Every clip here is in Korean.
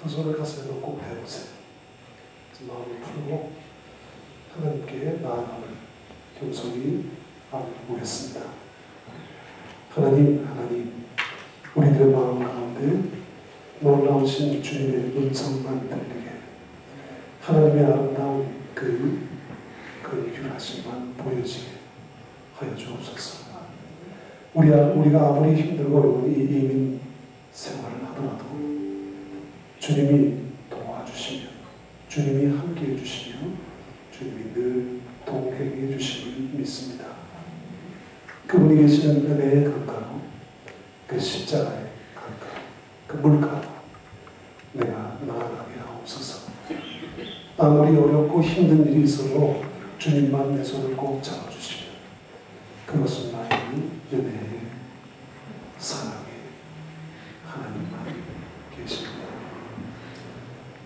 두 손을 가슴에 놓고 배우세요. 마음을 풀고 하나님께 나아감을 겸손히 아뢰보겠습니다. 하나님, 우리들의 마음 가운데 놀라우신 주님의 음성만 들리게, 하나님의 아름다운 그 유일하심만 보여지게 하여 주옵소서. 우리가 아무리 힘들고 이 이민 생활을 하더라도 주님이 도와주시며, 주님이 함께해 주시며, 주님이 늘 동행해 주심을 믿습니다. 그분이 계시는 은혜의 강가로, 그 십자가의 강가, 그 물가로 내가 나아가게 하옵소서. 아무리 어렵고 힘든 일이 있어도 주님만 내 손을 꼭 잡아주시면 그것은 나의 은혜의 사랑의 하나님만 계십니다.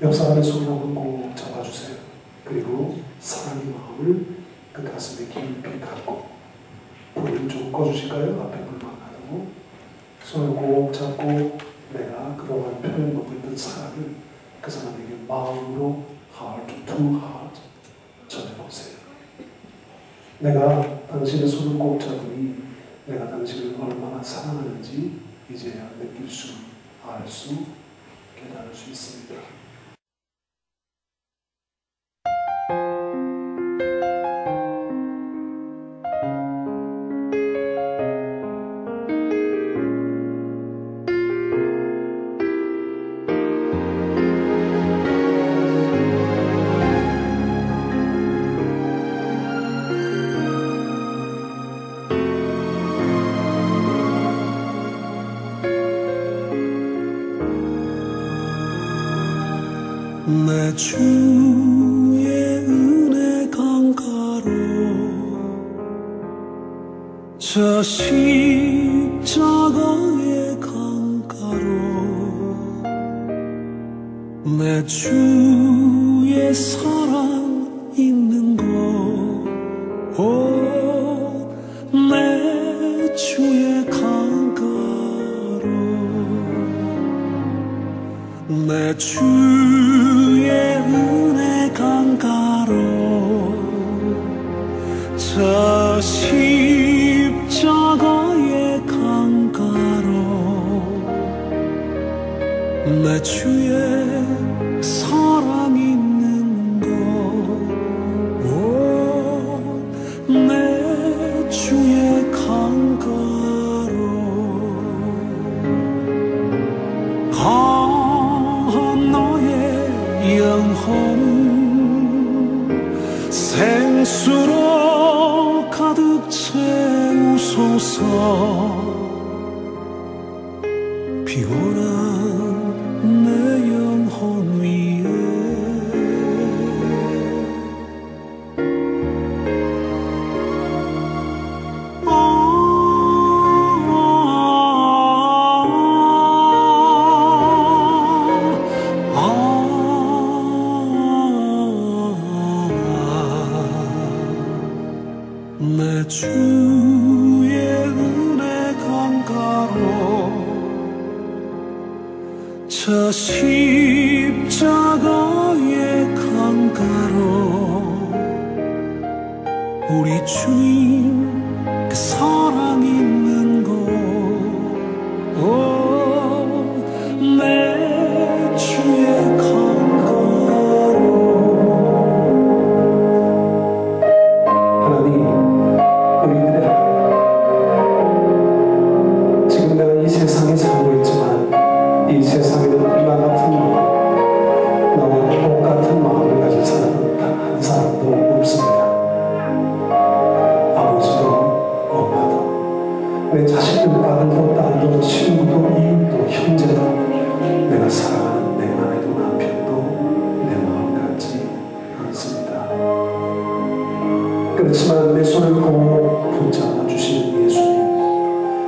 옆 사람의 손을 꼭 잡아주세요. 그리고 사랑의 마음을 그 가슴에 깊이 갖고, 불을 좀 꺼주실까요? 앞에 불만 가지고 손을 꼭 잡고 내가 그동안 표현 못했던 사랑을 그 사람에게 마음으로 heart to heart 전해보세요. 내가 당신의 손을 꼭 잡으니 내가 당신을 얼마나 사랑하는지 이제야 느낄 수, 알 수, 깨달을 수 있습니다. 내 주의 은혜 강가로, 저 십자가의 강가로, 내 주의 사랑 있는 곳, 내 주의 강가로, 내 주의 은혜 강가로, 저 십자가의 강가로, 내 주의 사랑 있는 곳, 내 주의 강가로, 영혼은 생수로 가득 채우소서. 피곤한 내 영혼 위에 내 주의 은혜 강가로, 저 십자가의 강가로, 우리 주님 그 사랑 있는 곳, 내 주의 강가로. 하나님, 우리들의 지금 내가 이 세상에 살고 있지만 이 세상에는 나 같은 마음, 나와 똑같은 마음을 가진 사람은 단 한 사람도 없습니다. 아버지도 엄마도 내 자식들, 아들도 딸도 친구도 이웃도 형제도 내가 사랑하는 내 아내도 남편도 내 마음 같지 않습니다. 그렇지만 내 손을 꼭 붙잡아 주시는 예수님,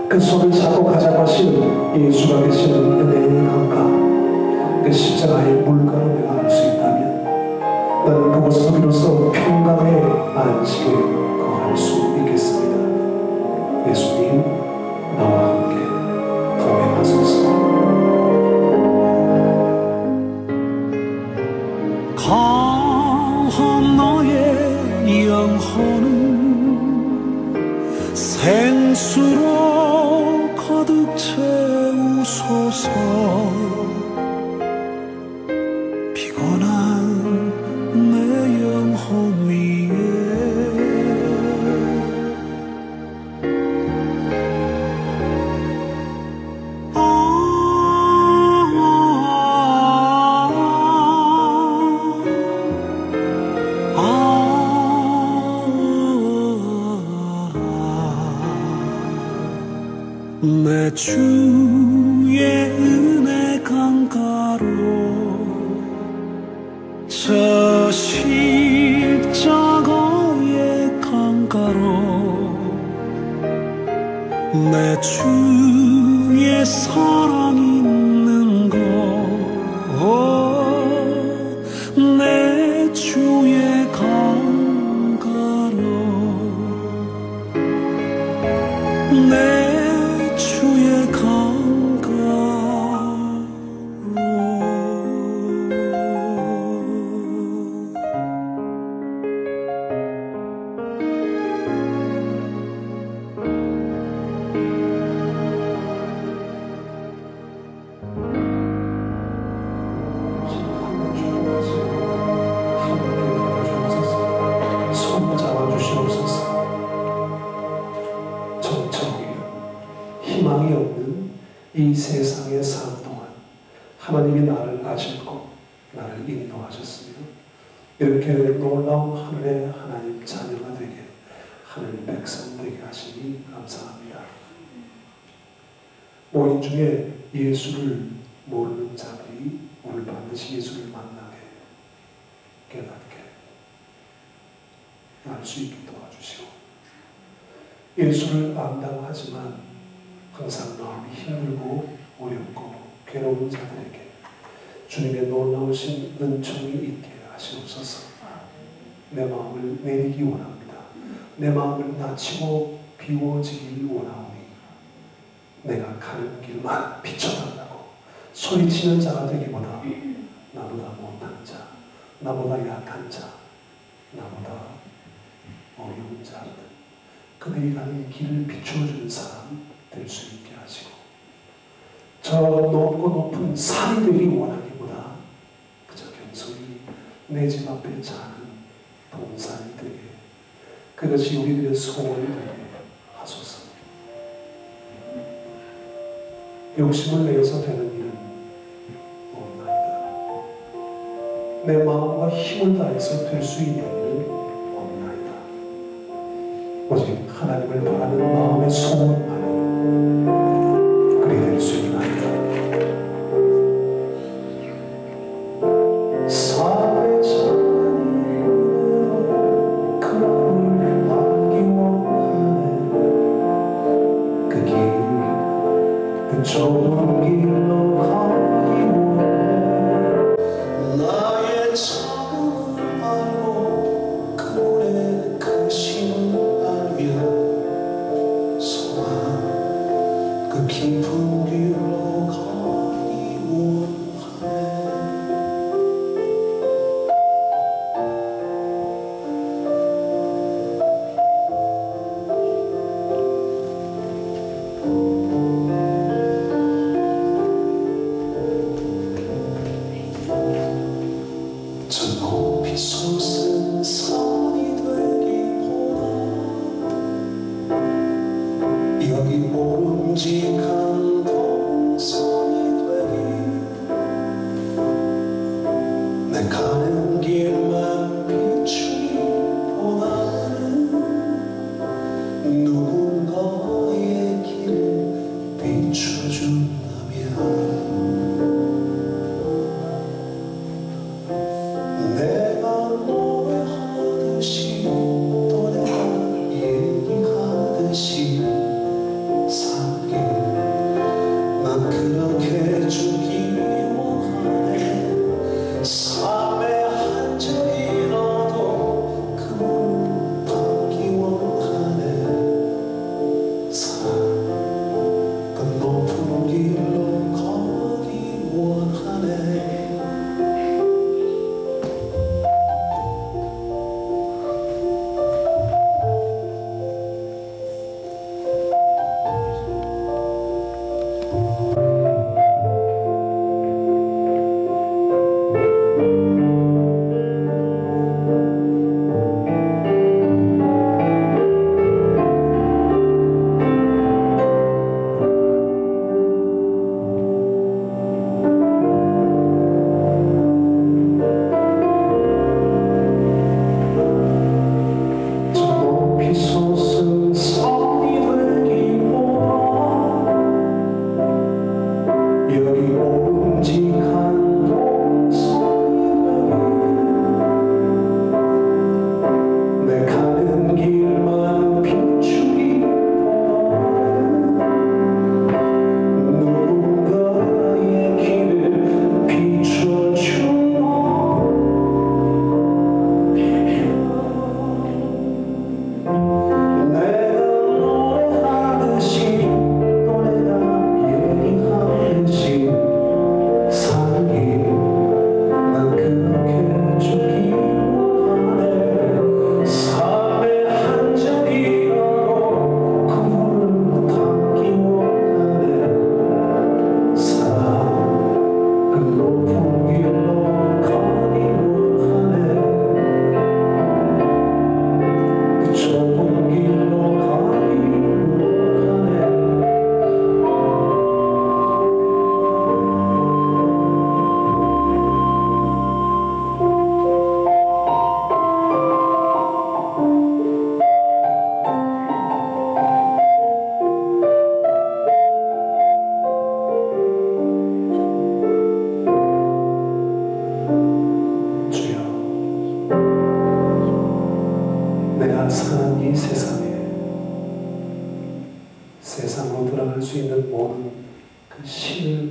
그 손을 잡고 가져가시는 예수가 계시는 은혜의 강가, 그 십자가의 물가로 내가 알 수 있다면 나는 그곳에서 비로소 평강의 안식에 거할 수 있겠습니다. 예수님, 나와 함께 동행하소서. 주소서. 피곤한 내 영혼 위에 내 주의 은혜 강가로 저 십자가의 강가로 내 주의 사랑 있는 곳 내 주의 강가로 내 주의 강가로 손 잡아주시옵소서. 정청이 희망이 없는 이 세상의 삶 동안 하나님이 나를 아셨고 나를 인도하셨으며 이렇게 놀라운 하늘의 하나님 자녀가 되게 하늘 백성 되게 하시니 감사합니다. 모인 중에 예수를 모르는 자들이 오늘 반드시 예수를 만나게 깨닫게 알 수 있게 도와주시고, 예수를 안다고 하지만 항상 마음이 힘들고 어렵고 괴로운 자들에게 주님의 놀라우신 은총이 있게 하시옵소서. 내 마음을 내리기 원합니다. 내 마음을 낮추고 비워지길 원하오니 내가 가는 길만 비춰달라고 소리치는 자가 되기보다 나보다 못한 자, 나보다 약한 자, 나보다 어려운 자들, 그들이 가는 길을 비춰주는 사람 될 수 있게 하시고, 저 높고 높은 산이 되기 원하기보다 그저 겸손히 내 집 앞에 작은 동산이 되게, 그것이 우리들의 소원이 되게 하소서. 욕심을 내어서 되는 일은 없나이다. 내 마음과 힘을 다해서 될 수 있는 일은 없나이다. 오직 하나님을 바라는 마음의 소원만이 그리 될 수 있나이다. 삶의 잔이 그 마음을 알기 원하네. 그 길, 그 좁은 길로 가기 원해. 나의 작음을 알고 그의 크심을 알며 소망 그 깊은 길로 가기 원하네. 저 높이 솟은 산이 되기보다 여기 모름직한 동산이 되기, 내 가는 길만 비추기보다는 누군가의 길을 비춰준다면 내가 노래하듯이 또 내가 얘기하듯이 살게 난 그렇게 주기 원하네. 삶의 한 절이라도 그물 받기 원하네. 사랑 그 높은 길로 가기 원하네.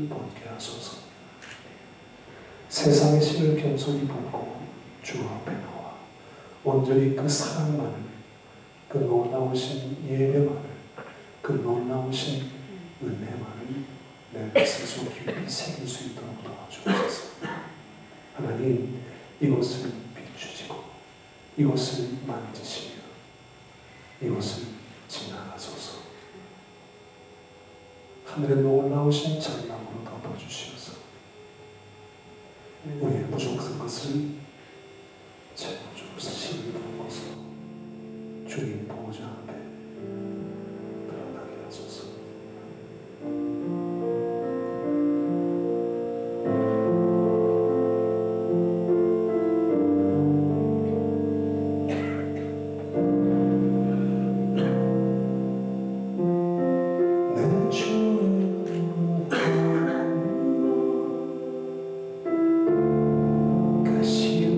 번게 하소서. 세상의 신을 겸손히 벗고 주 앞에 나와 온전히 그 사랑만을, 그 놀라우신 예배만을, 그 놀라우신 은혜만을 내 스스로 깊이 새길 수 있도록 도와주옵소서. 하나님, 이곳을 비추시고 이곳을 만지시며 이곳을 지나가소서. 하늘의 놀라우신 장막으로 덮어주시어서 우리의 부족한 것을 채워주옵소서. 힘을 부어서 주님 보호자 앞에 들어가게 하소서. 내 주의 그 시간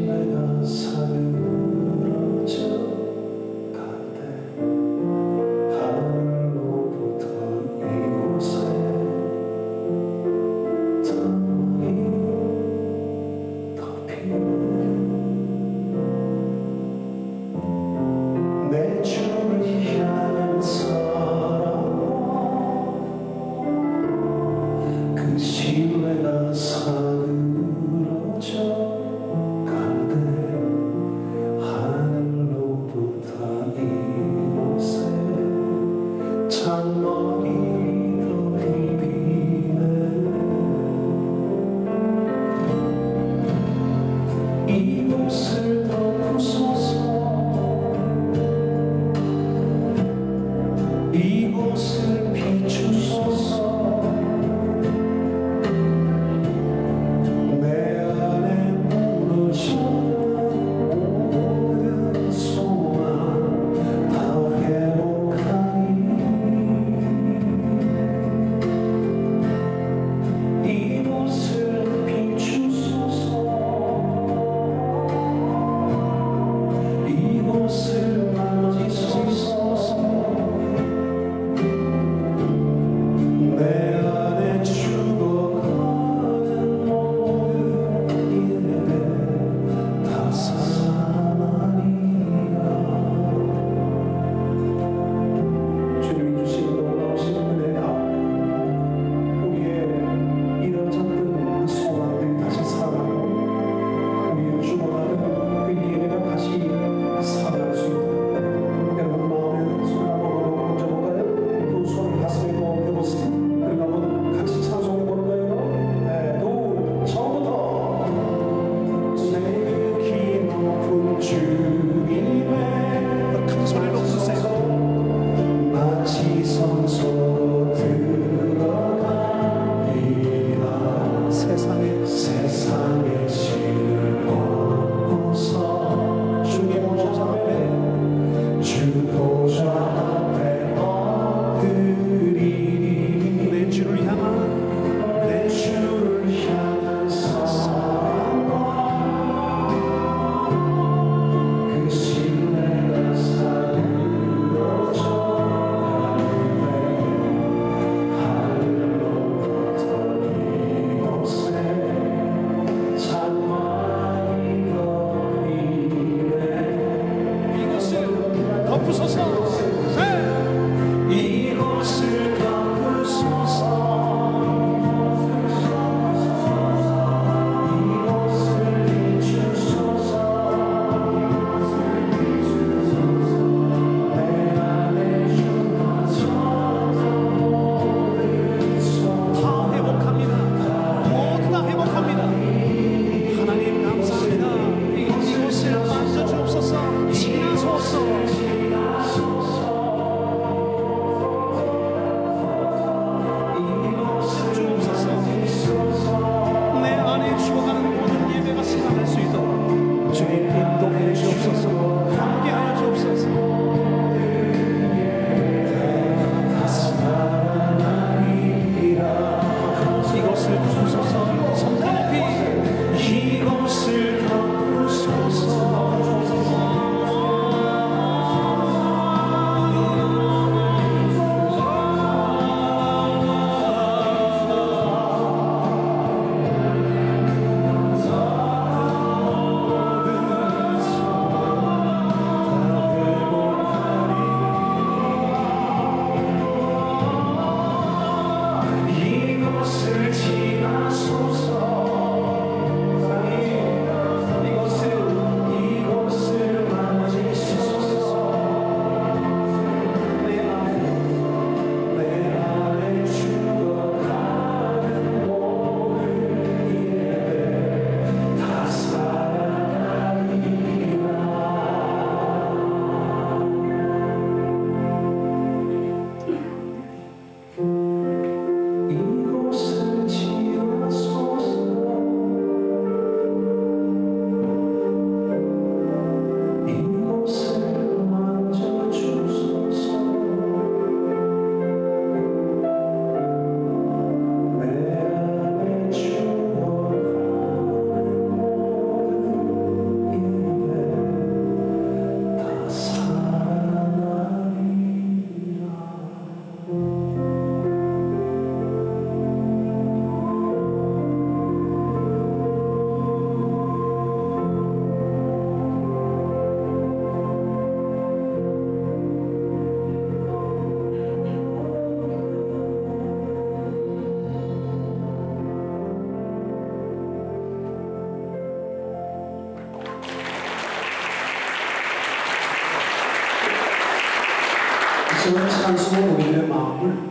찬송은 우리들의 마음을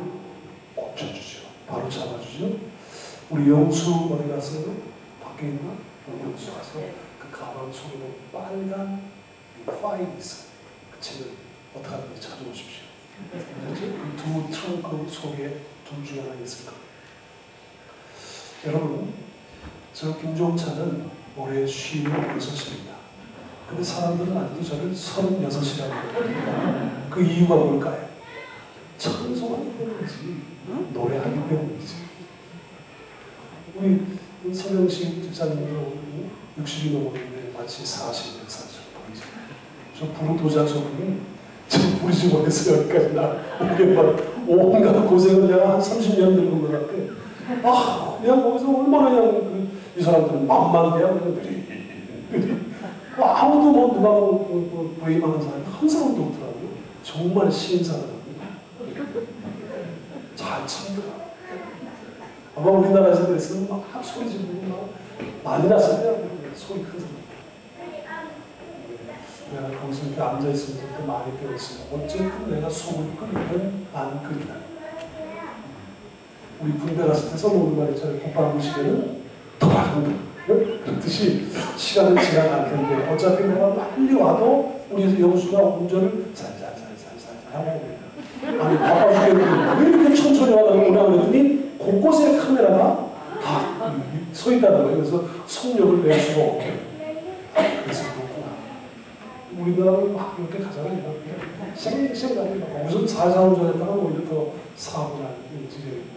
고쳐주죠. 바로 잡아주죠. 우리 영수 어디 갔어요? 밖에 있나? 영수 가서 그 가방 속에 빨간 파일이 있어요. 그 책을 어떻게 하든지 찾아오십시오. 그 두 트렁크 속에 둘 중에 하나 있을 겁니다. 여러분, 저 김종찬은 올해 56입니다. 근데 사람들은 아직도 저를 36이라고 해요. 그 이유가 뭘까요? 찬송하기 때문이지, 노래하기 때문이지. 우리 서명식 집사님도 60이 넘었는데 마치 40몇 살처럼 보이죠. 저 부르도자 저분이 저 부르지 못해서 여기까지 오게 막 온갖 고생을 내가 한 30년 늙은 것 같아. 아, 그냥 거기서 얼마나 그냥 이 사람들은 맘만 그냥 아무도 뭐 누가 부임하는 사람이 한 사람도 없더라고요. 정말 신사더라고요. 잘 참더라. 아마 우리나라에서 그랬으면 막 소리 지르고 막 난리 났을 거야. 소리 큰 사람. 내가 거기서 이렇게 앉아있으면서 또 많이 배웠어요. 어쨌든 내가 속을 끓이면 안 끓이다. 우리 군대 갔을 때 써먹는 말 있잖아요. 국방 시계는 돌아간다. 그렇듯이 시간은 지나갈 텐데 어차피 내가 빨리 와도 우리 영수가 운전을 살살살살살 하고 아니 바빠 죽겠는데 왜 이렇게 천천히 와달라고 그랬더니 곳곳에 카메라가 다 서 있다는 거예요. 그래서 속력을 낼 수가 없게. 그래서 그렇구나. 우리나라는 막 이렇게 가잖아요. 생각이 막 거기서 살살 운전했다가 오히려 더 사고 나는 지경입니다.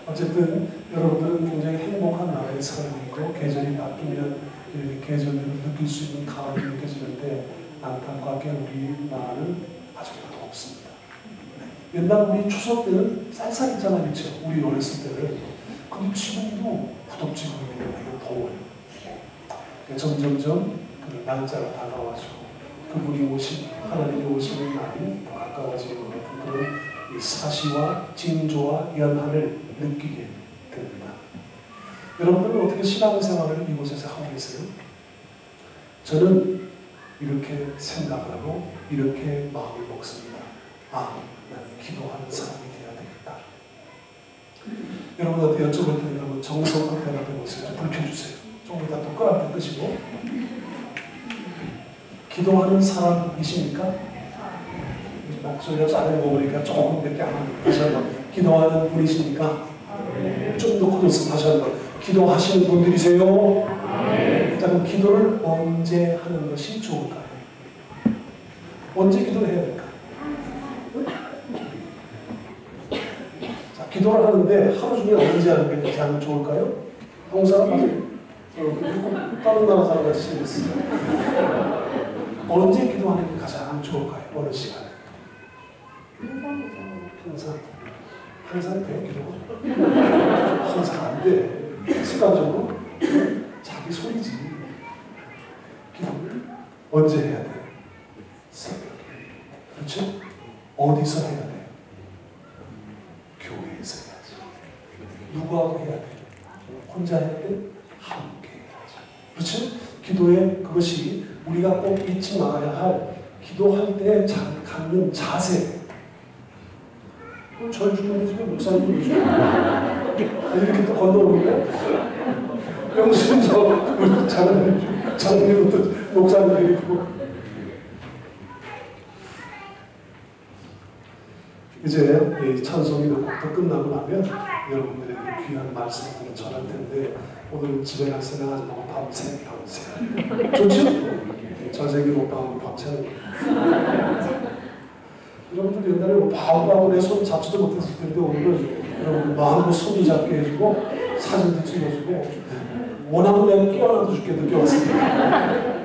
어쨌든 여러분들은 굉장히 행복한 나라에 살고 계절이 바뀌면 계절을 느낄 수 있는 가을이 느껴지는데 안타깝게 우리나라는 아직도 없습니다. 옛날 우리 추석 때는 쌀쌀했잖아요. 그렇죠? 우리 어렸을 때는. 근데 지금도 후덥지근해요. 더워요. 점점점 그 날짜가 다가와서 그분이 하나님이 오시는 날이 더 가까워지는 것 같은 그런 이 사시와 징조와 연한을 느끼게 됩니다. 여러분들은 어떻게 신앙생활을 이곳에서 하고 계세요? 저는 이렇게 생각을 하고 이렇게 마음을 먹습니다. 아, 나는 기도하는 사람이 되어야 되겠다. 여러분한테 여쭤볼 테니까 한번 정성껏 대답해 보세요. 불 켜주세요. 조금 이따 또 끄라불 끄시고. 기도하는 사람이십니까? 목소리가 작은 거 보니까 조금밖에 안 합니다. 다시 한번. 기도하는 분이십니까? 좀 더 커졌어. 다시 한번. 기도하시는 분들이세요? 자, 그럼 기도를 언제 하는 것이 좋을까요? 언제 기도를 해야 될까요? 자, 기도를 하는데 하루 중에 언제 하는 게 가장 좋을까요? 한국 사람 맞아요? 다른 나라 사람 같이 생겼어요. 언제 기도하는 게 가장 좋을까요? 어느 시간에? 항상 돼요, 기도가. 항상 안 돼. 습관적으로 자기 소리지. 기도를 언제 해야 돼요? 새벽에. 그렇죠? 어디서 해야 돼요? 교회에서 해야지. 누구하고 해야 돼요? 혼자 해야 돼? 함께 해야지. 그렇죠? 기도의 그것이 우리가 꼭 잊지 말아야 할 기도할 때 갖는 자세. 절 주는 집에 목사님도 주고 이렇게 또 건너오는 거야? 영수는 저 장로님도 목사님들이 있고 이제 이 찬송이 또 끝나고 나면 여러분들에게 귀한 말씀들을 전할 텐데 오늘 집에 갈 생각하지 말고 밤새. 좋죠? 잘생긴 오빠하고 밤새는 여러분들 옛날에 바보하고 내 손 잡지도 못했을 텐데 오늘은 여러분들 마음으로 손이 잡게 해주고 사진도 찍어주고 원하면 내가 끼어나도 죽게 느껴왔습니다.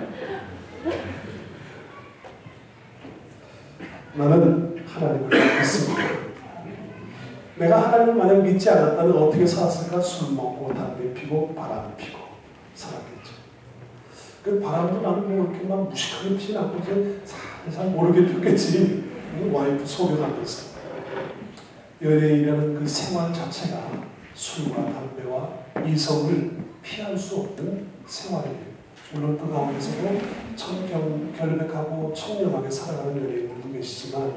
나는 하나님을 믿습니다. 내가 하나님을 만약 믿지 않았다면 어떻게 살았을까? 술 먹고 담배 피고 바람 피고 살았겠죠. 그 바람도 나는 뭐 이렇게 막 무식하게 피지 않고 이제 살살 모르게 피웠겠지. 와이프 속여가면서 연예인이라는 그 생활 자체가 술과 담배와 이성을 피할 수 없는 생활이에요. 물론 그 가운데서도 결백하고 청렴하게 살아가는 연예인들도 계시지만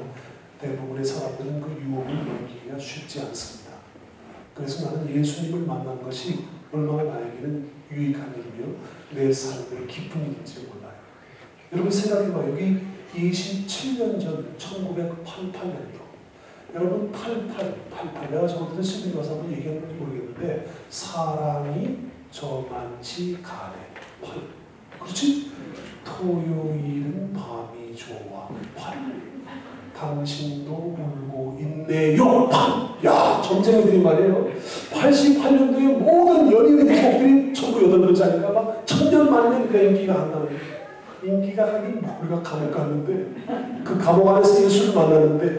대부분의 사람들은 그 유혹을 넘기기가 쉽지 않습니다. 그래서 나는 예수님을 만난 것이 얼마나 나에게는 유익한 일이며 내 삶의 기쁜 일인지 몰라요. 여러분 생각해봐요. 여기 27년 전 1988년도 여러분 88 내가 저번에 시드니 가서 한번 얘기했는지 모르겠는데 사랑이 저만치 가네 8 그렇지? 토요일은 밤이 좋아 8 당신도 울고 있네요 8 야 점쟁이들이 말이에요 88년도에 모든 연예인 곡들이 1908글자니까 막 천년 만년 그 인기가 한다는 인기가 하긴 우리가 감옥 갔는데 그 감옥 안에서 예수를 만났는데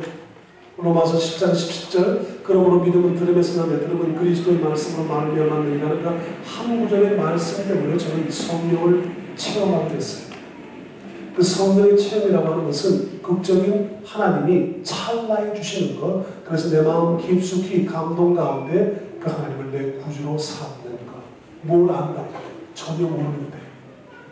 로마서 10장 17절 그러므로 믿음은 들음에서 나며 들음은 그리스도의 말씀으로 말미암아 느리라는 한 구절의 말씀 때문에 저는 성령을 체험하게 됐어요. 그 성령의 체험이라고 하는 것은 극적인 하나님이 찰나에 주시는 것 그래서 내 마음 깊숙이 감동 가운데 그 하나님을 내 구주로 삼는 것 뭘 안다고 전혀 모르는데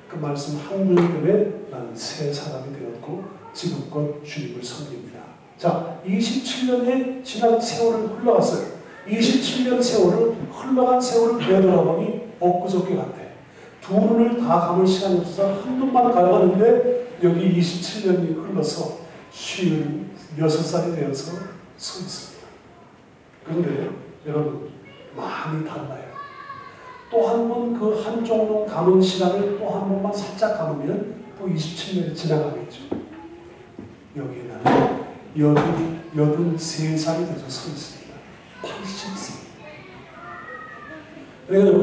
그 말씀 한 구절 때문에 나는 새 사람이 되었고 지금껏 주님을 섬깁니다. 자, 27년의 지난 세월을 흘러갔어요. 27년 세월을 흘러간 세월을 되돌아보니 엊그저께 같아. 두 눈을 다 감을 시간이 없어서 한 눈만 감았는데 여기 27년이 흘러서 56살이 되어서 서 있습니다. 그런데 여러분 많이 달라요. 또 한 번 그 한쪽 눈 감은 시간을 또 한 번만 살짝 감으면 또 27년이 지나가겠죠. 여기에 나는 83살이 돼서 서 있습니다. 80세. 그러니까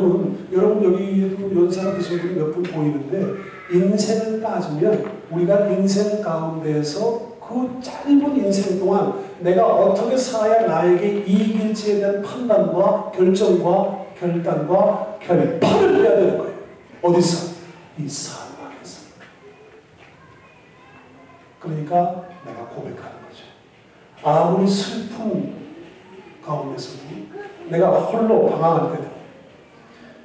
여러분 여기에도 연세가 드신 분이 몇 분 보이는데 인생을 따지면 우리가 인생 가운데에서 그 짧은 인생 동안 내가 어떻게 살아야 나에게 이익일지에 대한 판단과 결정과 결단과 결판을 해야 되는 거예요. 어디서? 이 삶 안에서. 그러니까 내가 고백하는 거죠. 아무리 슬픔 가운데서도 내가 홀로 방황할 때도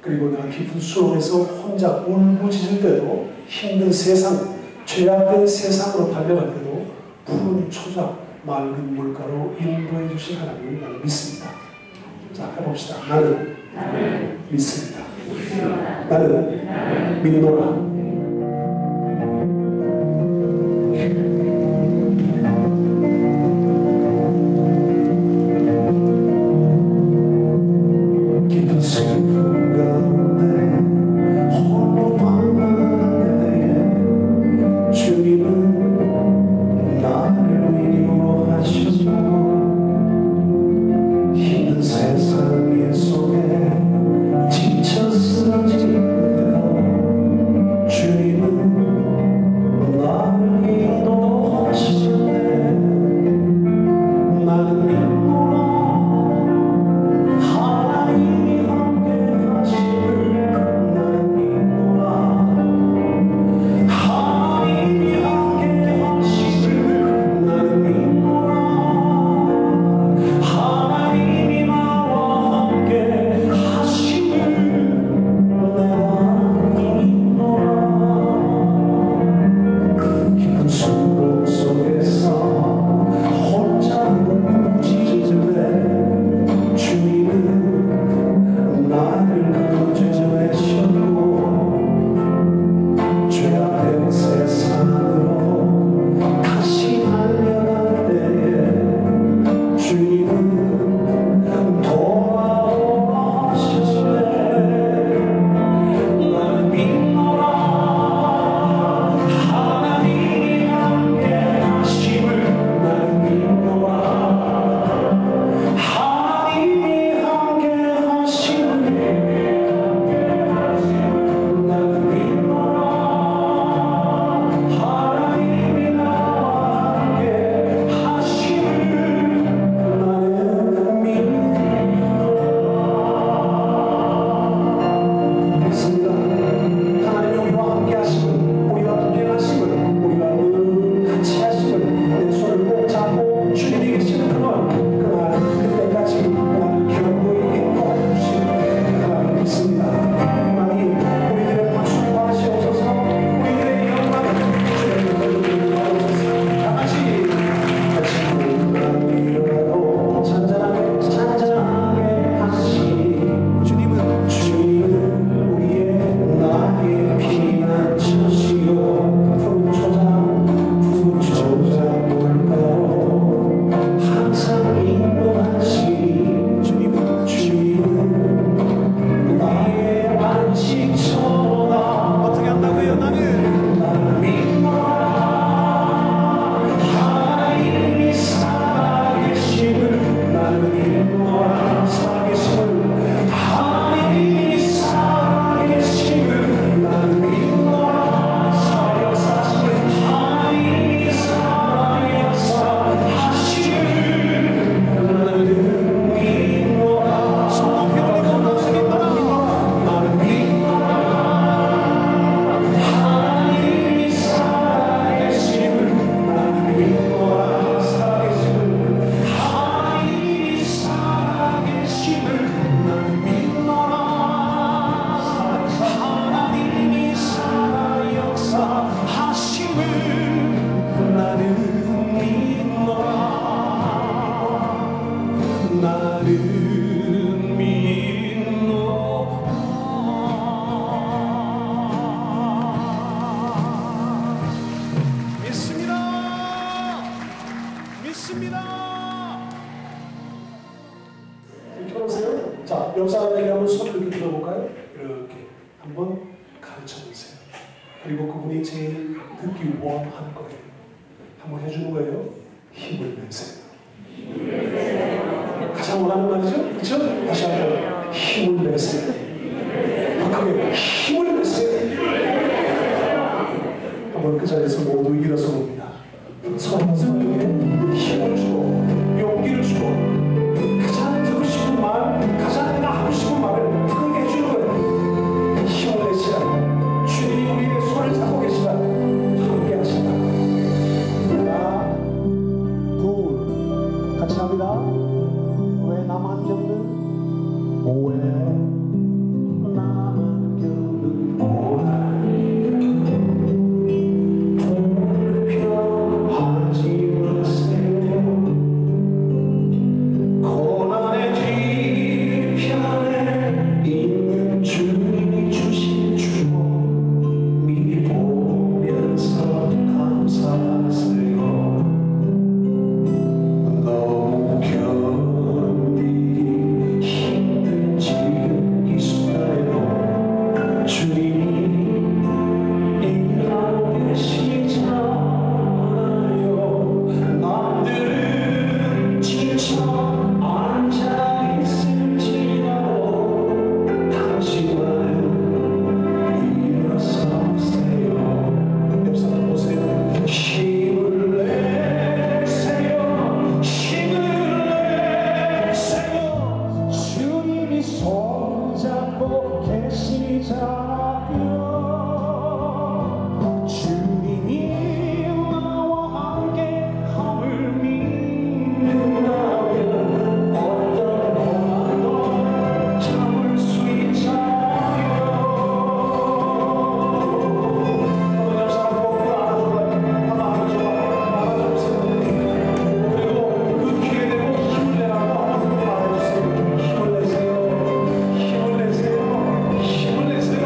그리고 내가 깊은 수렁에서 혼자 울부짖을 때도 힘든 세상, 죄악된 세상으로 달려갈 때도 푸른 초장, 맑은 물가로 인도해 주신 하나님을 나는 믿습니다. 자, 해봅시다. 나는 믿습니다. 나는 믿노라. 깊은 슬픔 가운데 홀로 방황할 때에 주님은 나를 위로하시고 힘든 세상 속에 지쳐 쓰러질 때도 찾으세요. 그리고 그분이 제일 듣기 원하는 거예요. 한번 해주는 거예요. 힘을 내세요. 가장 원하는 말이죠? 그렇죠? 다시 한번 힘을 내세요. 박하게 힘을 내세요. 한번 그 자리에서 모두 일어서 봅니다. 서로에게 힘을 주고 용기를 주고 가장 듣고 싶은 말, 가장 내가 하고 싶은 말을 크게 해주는 거예요. 힘을 내시라. 주님이 우리의 손을 잡고 계시라. 함께 하시라. 하나, 둘, 같이 합니다. 왜 나만 겪는? 왜 나만 겪는 고난? 불평하지 마세요. 고난의 뒤편에 있는 주님이 주신 축복 미리 보면서 감사하세요. 너무 견디기 힘든 지금 이 순간에도 주님이 일하고 계시잖아요. 남들은 지쳐 앉아있을지라도 당신만은 일어서세요. 옆 사람 보세요. 힘을 내세요. 힘을 내세요. 주님이 손잡고 계시잖아요. 주님이 나와 함께 함을 믿는다면 어떤 고난도 참을 수 있잖아요. 옆 사람 보고 안아주세요. 그리고 그 귀에 대고 힘을 내라고 말해주세요. 힘을 내세요. 힘을 내세요. 힘을 내세요.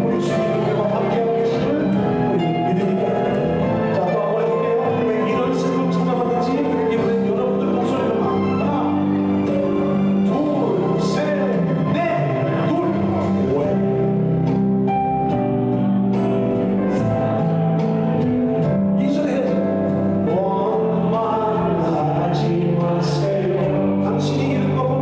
우리 주님과 함께하고 계심을 우리 믿으니까. 자, 또 한번 해볼게요. 왜 이런 슬픔 찾아봤는지 이번엔 여러분들 목소리를 막 하나, 둘, 셋, 넷, 둘, 왜? 이절에 원망하지 마세요. 당신이 이런 거 보면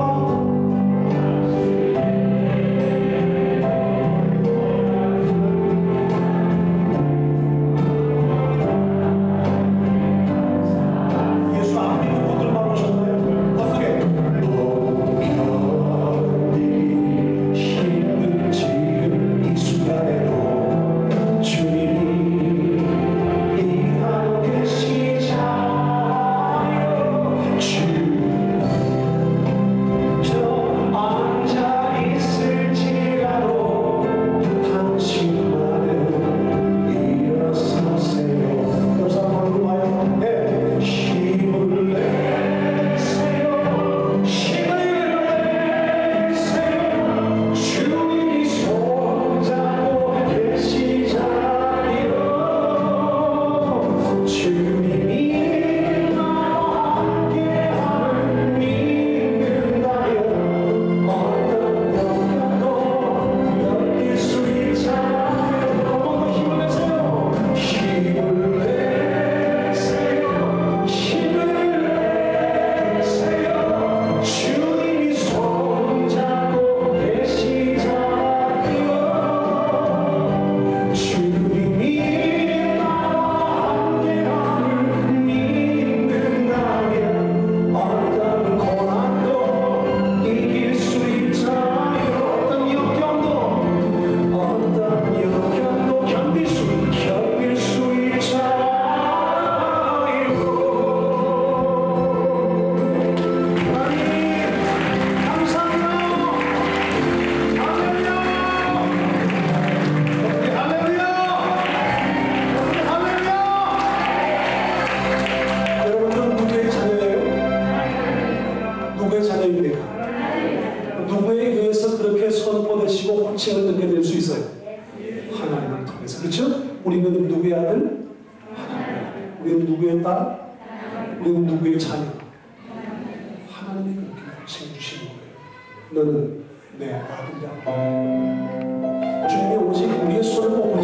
예수 안 믿는 분들만 오셨나요? 어떻게? 너무 견디기 힘든 지금 이 순간에도 주님이 일하고 계시잖아요. 저 앉아있을지라도 당신만은 일어서세요. 옆 사람 얼굴 봐요. 네. 힘을 내세요. 힘을 내세요. 주님이 손잡고 계시잖아요. 주님이 나와 함께함을 믿는다면 어떤 영향도 넘길 수 있잖아요. 한번 더 힘을 내세요. 힘을 내세요. 힘을 내세요. 주님이 손잡고 계시잖아요. 주님이 나와 함께함을 믿는다면 어떤 고난도 이길 수 있잖아요. 어떤 역경도 견딜 수 있잖아요. 하나님 감사합니다. 할렐루야. 할렐루야. 할렐루야. 여러분들은 누구의 자녀예요? 누구의 자녀입니까? 누구에 의해서 그렇게 선포되시고 호칭을 듣게 될 수 있어요? 하나님을 통해서. 그렇죠? 우리는 누구의 아들? 하나님의 아들. 우리는 누구의 딸? 우리는 누구의 자녀? 하나님이 그렇게 호칭해 주시는 거예요. 너는 내 아들이야. 주님이 오직 우리의 손을 보고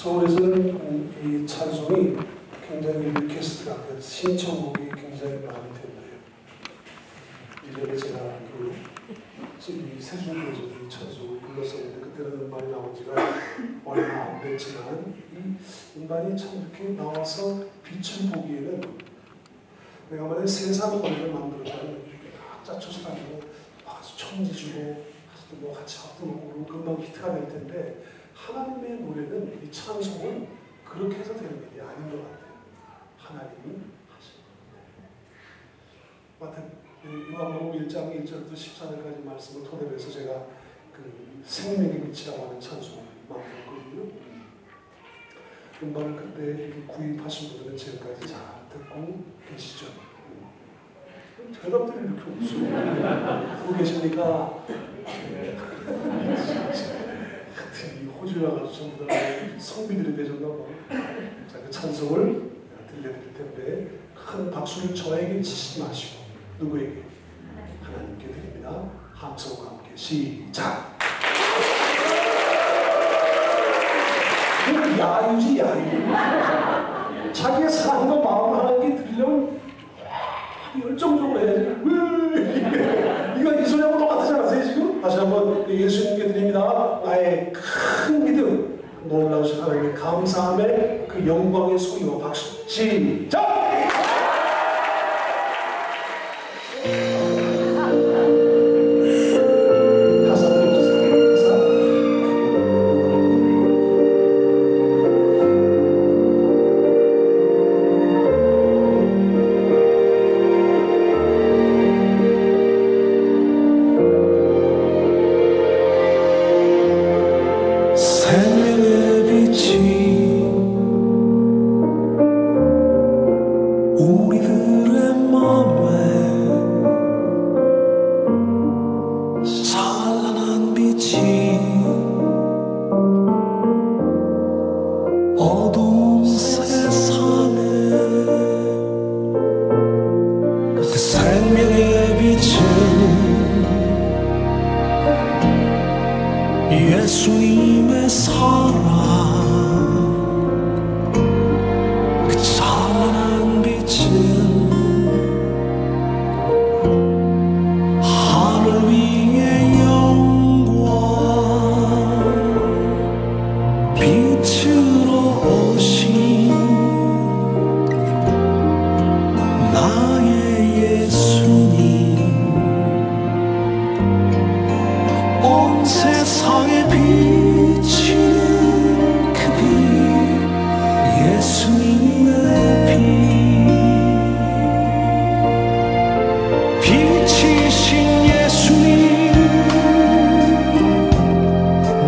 서울에서는 이 찬송이 굉장히 리퀘스트가 신청곡이 굉장히 많이 된대요. 이전에 제가 이 세준교에서도 이 찬송을 불렀었는데 그때는 음반이 나온 지가 얼마 안 됐지만 이 음반이 참 이렇게 나와서 빛을 보기에는 내가 만약에 세상 노래를 만들었다면 막 짜쳐서 다니고 막 천지 주고 뭐 같이 합도 먹고 금방 히트가 될 텐데 하나님의 노래는 이 찬송은 그렇게 해서 되는 일이 아닌 것 같아요. 하나님이 하시는 거예요. 요한복음 1장 1절부터 14절까지 말씀을 토대로 해서 제가 그 생명의 빛이라고 하는 찬송을 만들었거든요. 음반을 그때 구입하신 분들은 지금까지 잘 듣고 계시죠? 대답들이 이렇게 없어요. 듣고 계십니까? 이 호주에 와가지고 전부 다 성비들이 되셨나봐. 자, 그 찬송을 들려드릴 텐데 큰 박수를 저에게 치지 마시고 누구에게? 하나님께 드립니다. 함성과 함께 시작! 야유지 야유. 자기의 사랑과 마음을 하나님께 드리려면 열정적으로 해야지. 이거 이 소리하고 똑같지 않으세요 지금? 다시 한번 예수님께 드립니다. 나의 큰 믿음, 놀라우신 하나님의 감사함의 그 영광의 소리와 박수. 시작! 생명의 빛이 우리들의 맘에 찬란한 빛이 어두운 세상에 그 생명의 빛은 예수님의 사랑 그 찬란한 빛은 하늘 위의 영광 빛으로 오신 나의 예수님 온 세상에 비치는 그 빛 예수님의 빛 빛이신 예수님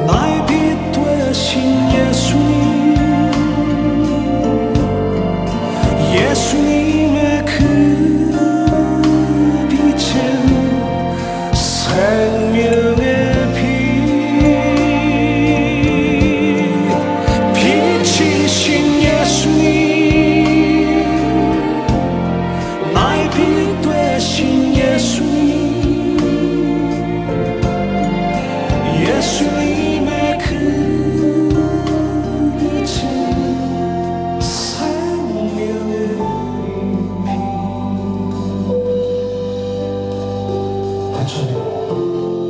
나의 빛 되신 예수님 예수님의 그 빛은 생명의 빛이신 예수님 나의 빛 되신 예수님 예수님의 그 빛은 생명의 대초에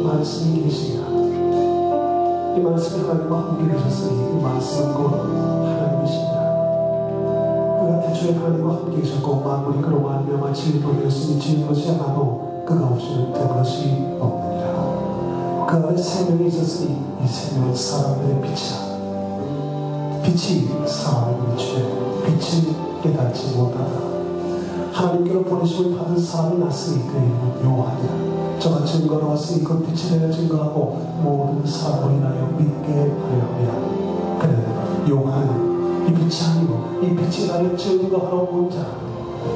말씀이 계시니라. 이 말씀이 하나님과 함께 계셨으니 이 말씀은 곧 하나님이십니다. 그가 태초에 하나님과 함께 계셨고 만물이 그로 말미암아 지은 되었으니 지은 것이 하나도 그가 없이는 된 것이 없느니라. 그 안에 생명이 있었으니 이 생명은 사람들의 빛이라. 빛이 사람을 비추되 빛을 깨닫지 못하더라. 하나님께로 보내심을 받은 사람이 났으니 그 이름은 요한이라. 저가 증거로 왔으니 그 빛에 대해 증거하고 모든 사람을 인하여 믿게 하려 합니다. 그는 요한은 이 빛이 아니고 이 빛이 나를 증거하러 온 자라.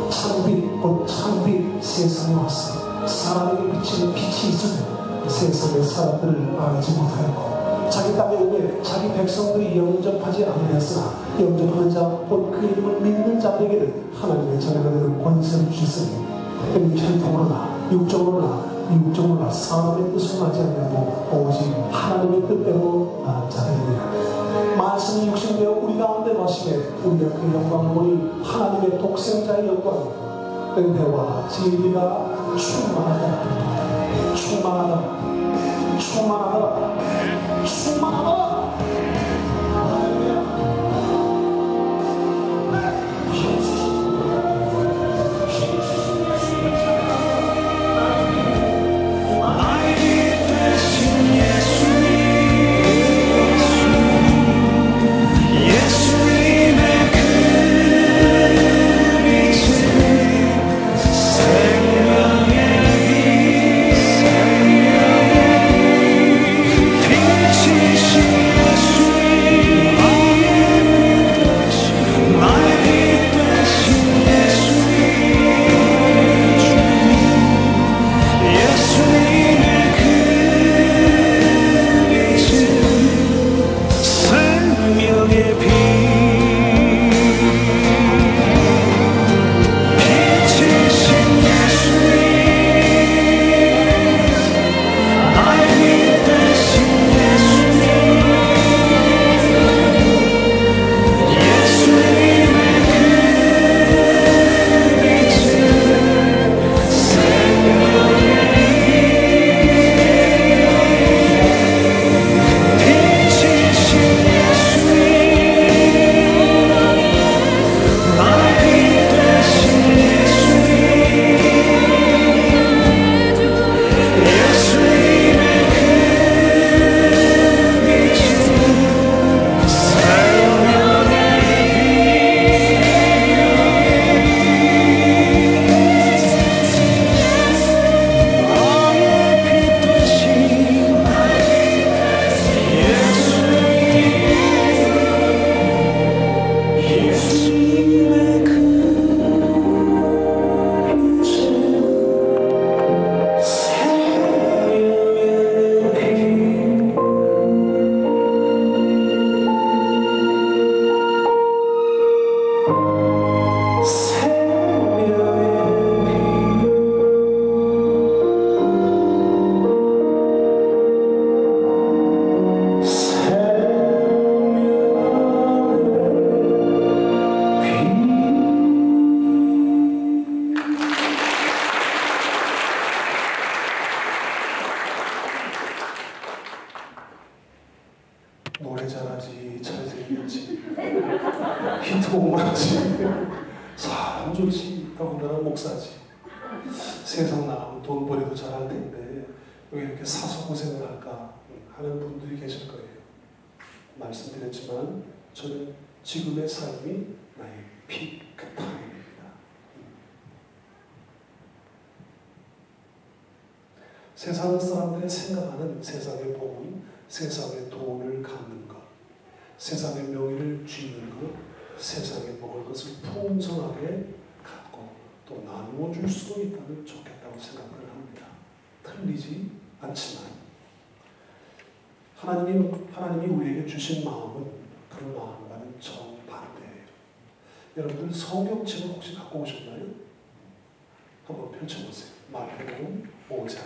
참빛 곧 참빛 세상에 왔으니 사람에게 비치는 빛이 있으되 세상의 사람들을 알지 못하였고 자기 땅에 오매 자기 백성들이 영접하지 않으였으나 영접하는 자 곧 그 이름을 믿는 자들에게는 하나님의 자녀가 되는 권세를 주셨으니 혈통으로나 육적으로나 사람의 뜻을 하지 않냐고 오직 하나님의 뜻대로 난 자들이니라. 말씀이 육신되어 우리 가운데 거하시네 우리가 그 영광을 보니 하나님의 독생자의 영광 은혜와 진리가 충만하다 충만하다 충만하다 충만하다. 노래 잘하지, 잘생겼지, 히트곡만하지, 사람 좋지, 더군다나 목사지. 세상 나가면 돈 벌이도 잘할 텐데 왜 이렇게 사서 고생을 할까 하는 분들이 계실 거예요. 말씀드렸지만 저는 지금의 삶이 나의 피크 타임입니다. 세상 사람들이 생각하는 세상의 복은 세상의 돈을 갖는 것, 세상의 명예를 쥐는 것, 세상에 먹을 것을 풍성하게 갖고 또 나누어 줄 수도 있다면 좋겠다고 생각을 합니다. 틀리지 않지만 하나님이 우리에게 주신 마음은 그 마음과는 정반대예요. 여러분들 성경책을 혹시 갖고 오셨나요? 한번 펼쳐보세요. 마태복음 5장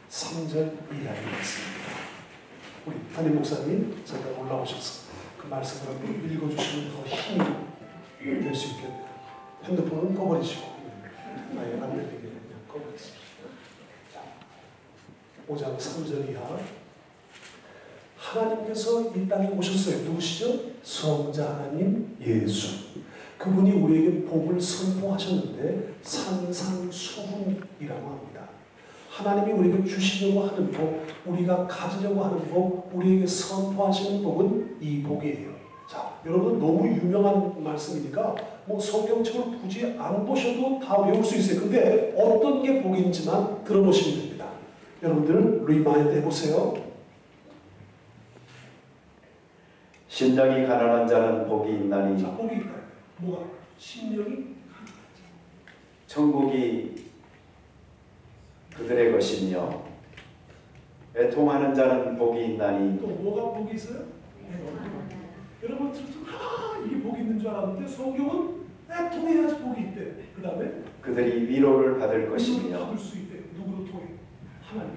3절 이하의 말씀입니다. 우리 담임 목사님 잠깐 올라오셔서 그 말씀을 한번 읽어주시면 더 힘이 될 수 있겠네요. 핸드폰은 꺼버리시고 아예 안 들리게 그냥 꺼버리십시오. 5장 3절 이하. 하나님께서 이 땅에 오셨어요. 누구시죠? 성자 하나님 예수. 그분이 우리에게 복을 선포하셨는데 산상수훈이라고 합니다. 하나님이 우리에게 주시려고 하는 복, 우리가 가지려고 하는 복, 우리에게 선포하시는 복은 이 복이에요. 자, 여러분 너무 유명한 말씀이니까 뭐 성경책을 굳이 안 보셔도 다 외울 수 있어요. 근데 어떤 게 복인지만 들어보시면 됩니다. 여러분들 리마인드 해보세요. 심령이 가난한 자는 복이 있나니. 자, 복이 있다. 뭐가? 심령이 가난한 자. 천국이 그들의 것이며 애통하는 자는 복이 있나니. 또 뭐가 복이 있어요? 여러분 이게 복이 있는 줄 알았는데 성경은 애통해야지 복이 있대. 그 다음에 그들이 위로를 받을 위로를 것이며 받을 수 있대. 누구로 통해? 하나님.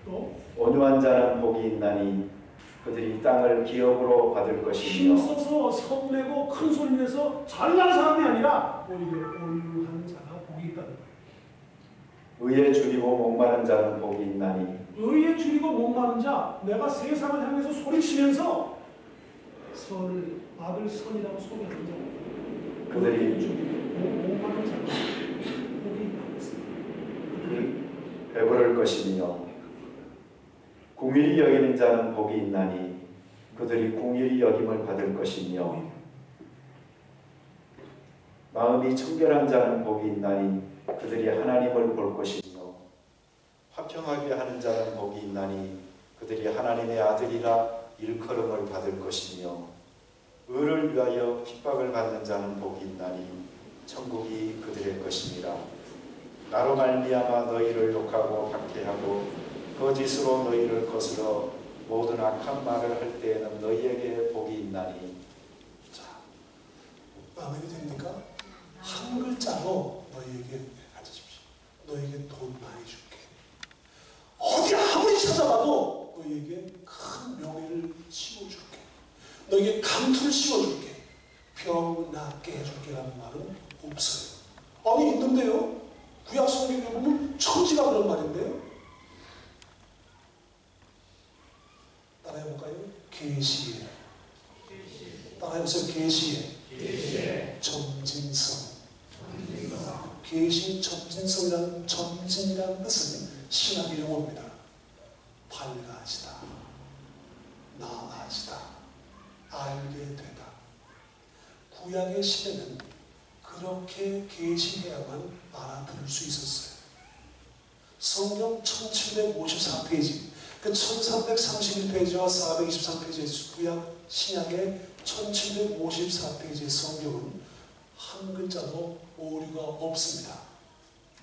또 온유한 자는 복이 있나니. 그들이 땅을 기업으로 받을 것이며 힘써서 성내고 큰 소리 내서 잘난 사람이 아니라 오히려 온유한 자가 복이 있다는 거예요. 의에 줄이고 목마른 자는 복이 있나니 의에 줄이고 목마른 자, 내가 세상을 향해서 소리치면서 선을 받을 선이라고 소리하는 자, 그들이 목마른 자가 복이 있다고 했습니다. 배부를 것이며 궁일이 여기는 자는 복이 있나니 그들이 궁일이 여김을 받을 것이며 마음이 청결한 자는 복이 있나니 그들이 하나님을 볼 것이며 화평하게 하는 자는 복이 있나니 그들이 하나님의 아들이라 일컬음을 받을 것이며 의를 위하여 핍박을 받는 자는 복이 있나니 천국이 그들의 것이니라. 나로 말미암아 너희를 욕하고 박해하고 거짓으로 너희를 거스러 모든 악한 말을 할 때에는 너희에게 복이 있나니. 자, 마음에 듭니까? 한 글자로 너희에게 가르치십시오. 너희에게 돈 많이 줄게. 어디 아무리 찾아봐도 너희에게 큰 명예를 씌워줄게. 너희에게 감투를 씌워줄게. 병 낫게 해줄게라는 말은 없어요. 아니 있는데요. 구약 성경에 보면 천지가 그런 말인데요. 따라해볼까요? 계시에. 따라해보세요. 계시에. 점진성. 계시 점진성이라는 점진이라는 뜻은 신학의 용어입니다. 밝아지다, 나아지다, 알게 되다. 구약의 시대는 그렇게 계시해야만 알아들을 수 있었어요. 성경 1754페이지, 그 1331페이지와 423페이지의 구약 신약의 1754페이지의 성경은 한 글자도 오류가 없습니다.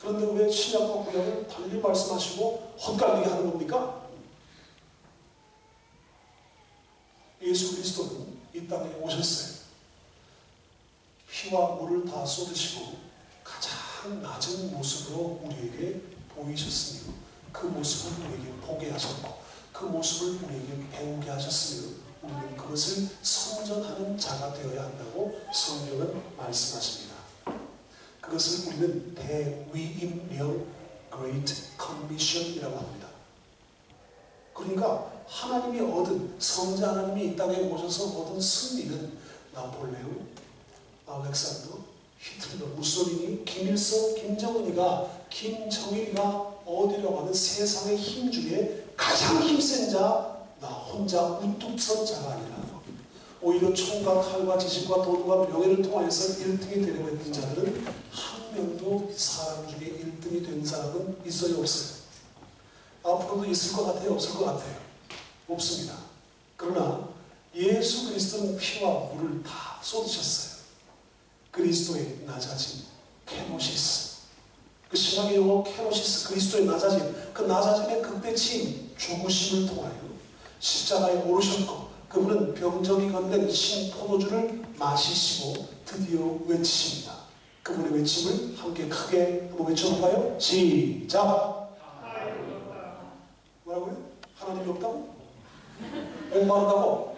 그런데 왜 신약과 구약을 달리 말씀하시고 헛갈리게 하는 겁니까? 예수 그리스도는 이 땅에 오셨어요. 피와 물을 다 쏟으시고 가장 낮은 모습으로 우리에게 보이셨으며 그 모습을 우리에게 보게 하셨고 그 모습을 우리에게 배우게 하셨으며 우리는 그것을 선전하는 자가 되어야 한다고 성경은 말씀하십니다. 그것을 우리는 대위임령 Great Commission이라고 합니다. 그러니까 하나님이 얻은 성자 하나님이 이 땅에 오셔서 얻은 승리는 나폴레옹, 알렉산더, 히틀러, 무솔리니, 김일성, 김정은이가 김정일이가 어디로 가는 세상의 힘 중에 가장 힘센 자 나 혼자 우뚝 선 자가 아니라 오히려 총과 칼과 지식과 돈과 명예를 통하여서 1등이 되려고 했던 자들은 한 명도 사람 중에 1등이 된 사람은 있어요? 없어요? 앞으로도 있을 것 같아요? 없을 것 같아요? 없습니다. 그러나 예수 그리스도는 피와 물을 다 쏟으셨어요. 그리스도의 낮아짐, 케노시스. 그 신학의 용어 케노시스, 그리스도의 낮아짐, 그 낮아짐의 극대치인 죽으심을 통하여 십자가에 오르셨고 그분은 병정이 건넨 신포도주를 마시시고 드디어 외치십니다. 그분의 외침을 함께 크게 한번 외쳐볼까요? 시작! 뭐라고요? 하나님이 없다고? 목마르다고?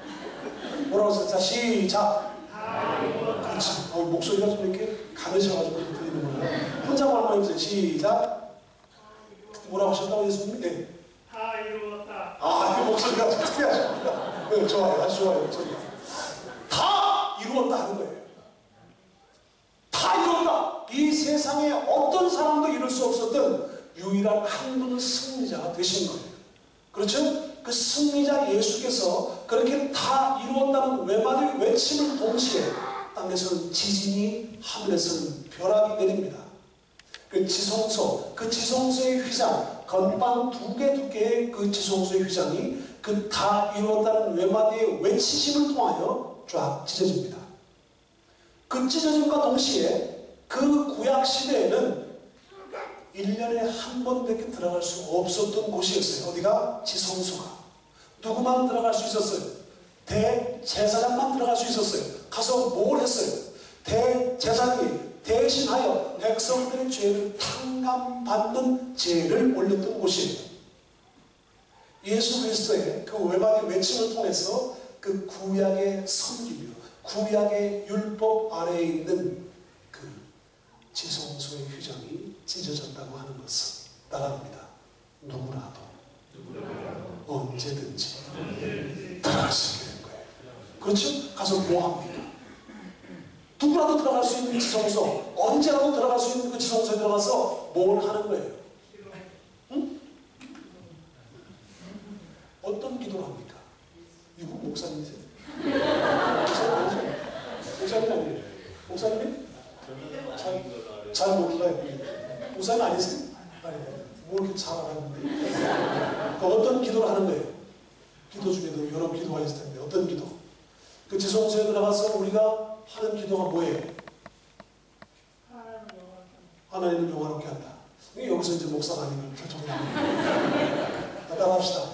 뭐라고 했어요? 자, 시작! 그렇지. 목소리가 좀 이렇게 가느셔가지고 들리는 거예요. 혼자만 한번 해보세요. 시작! 뭐라고 하셨다고 예수님이? 네. 다 이루었다. 아, 이 목소리가 특이하십니다. 네, 좋아요. 아주 좋아요. 목소리가. 다 이루었다 하는 거예요. 다 이루었다. 이 세상에 어떤 사람도 이룰 수 없었던 유일한 한 분의 승리자가 되신 거예요. 그렇죠? 그 승리자 예수께서 그렇게 다 이루었다는 외마디 외침을 동시에 땅에서는 지진이, 하늘에서는 벼락이 내립니다. 그 지성소의 휘장, 건빵 2개 두께의 그 지성소의 휘장이 그 다 이루었다는 외마디의 외치심을 통하여 쫙 찢어집니다. 그 찢어짐과 동시에 그 구약 시대에는 1년에 한 번밖에 들어갈 수 없었던 곳이었어요. 어디가? 지성소가. 누구만 들어갈 수 있었어요? 대제사장만 들어갈 수 있었어요. 가서 뭘 했어요? 대제사장이 대신하여 백성들의 죄를 탕감받는 죄를 올렸던 곳이에요. 예수 그리스도의 그 외침을 통해서 그 구약의 섬기며 구약의 율법 아래에 있는 그 지성소의 규정이 찢어졌다고 하는 것은 따라합니다. 누구라도 언제든지 들어갈 수 있게 된 거예요. 그렇죠? 가서 뭐 합니까? 누구라도 들어갈 수 있는 지성소, 언제라도 들어갈 수 있는 그 지성소에 들어가서 뭘 하는 거예요? 응? 어떤 기도를 합니까? 이거 목사님이세요? 목사님 아니죠? 목사님 아니에요? 목사님이? 잘 몰라요. 목사님 아니세요? 아니에요. 뭐 이렇게 잘 알았는데. 그 어떤 기도를 하는 거예요? 기도 중에도 여러 기도가 있을 텐데 어떤 기도? 그 지성소에 들어가서 우리가 하는 기도가 뭐예요? 하나님을 영화롭게 한다. 여기서 이제 목사가 아니면 결정이 나옵니다. 따라합시다.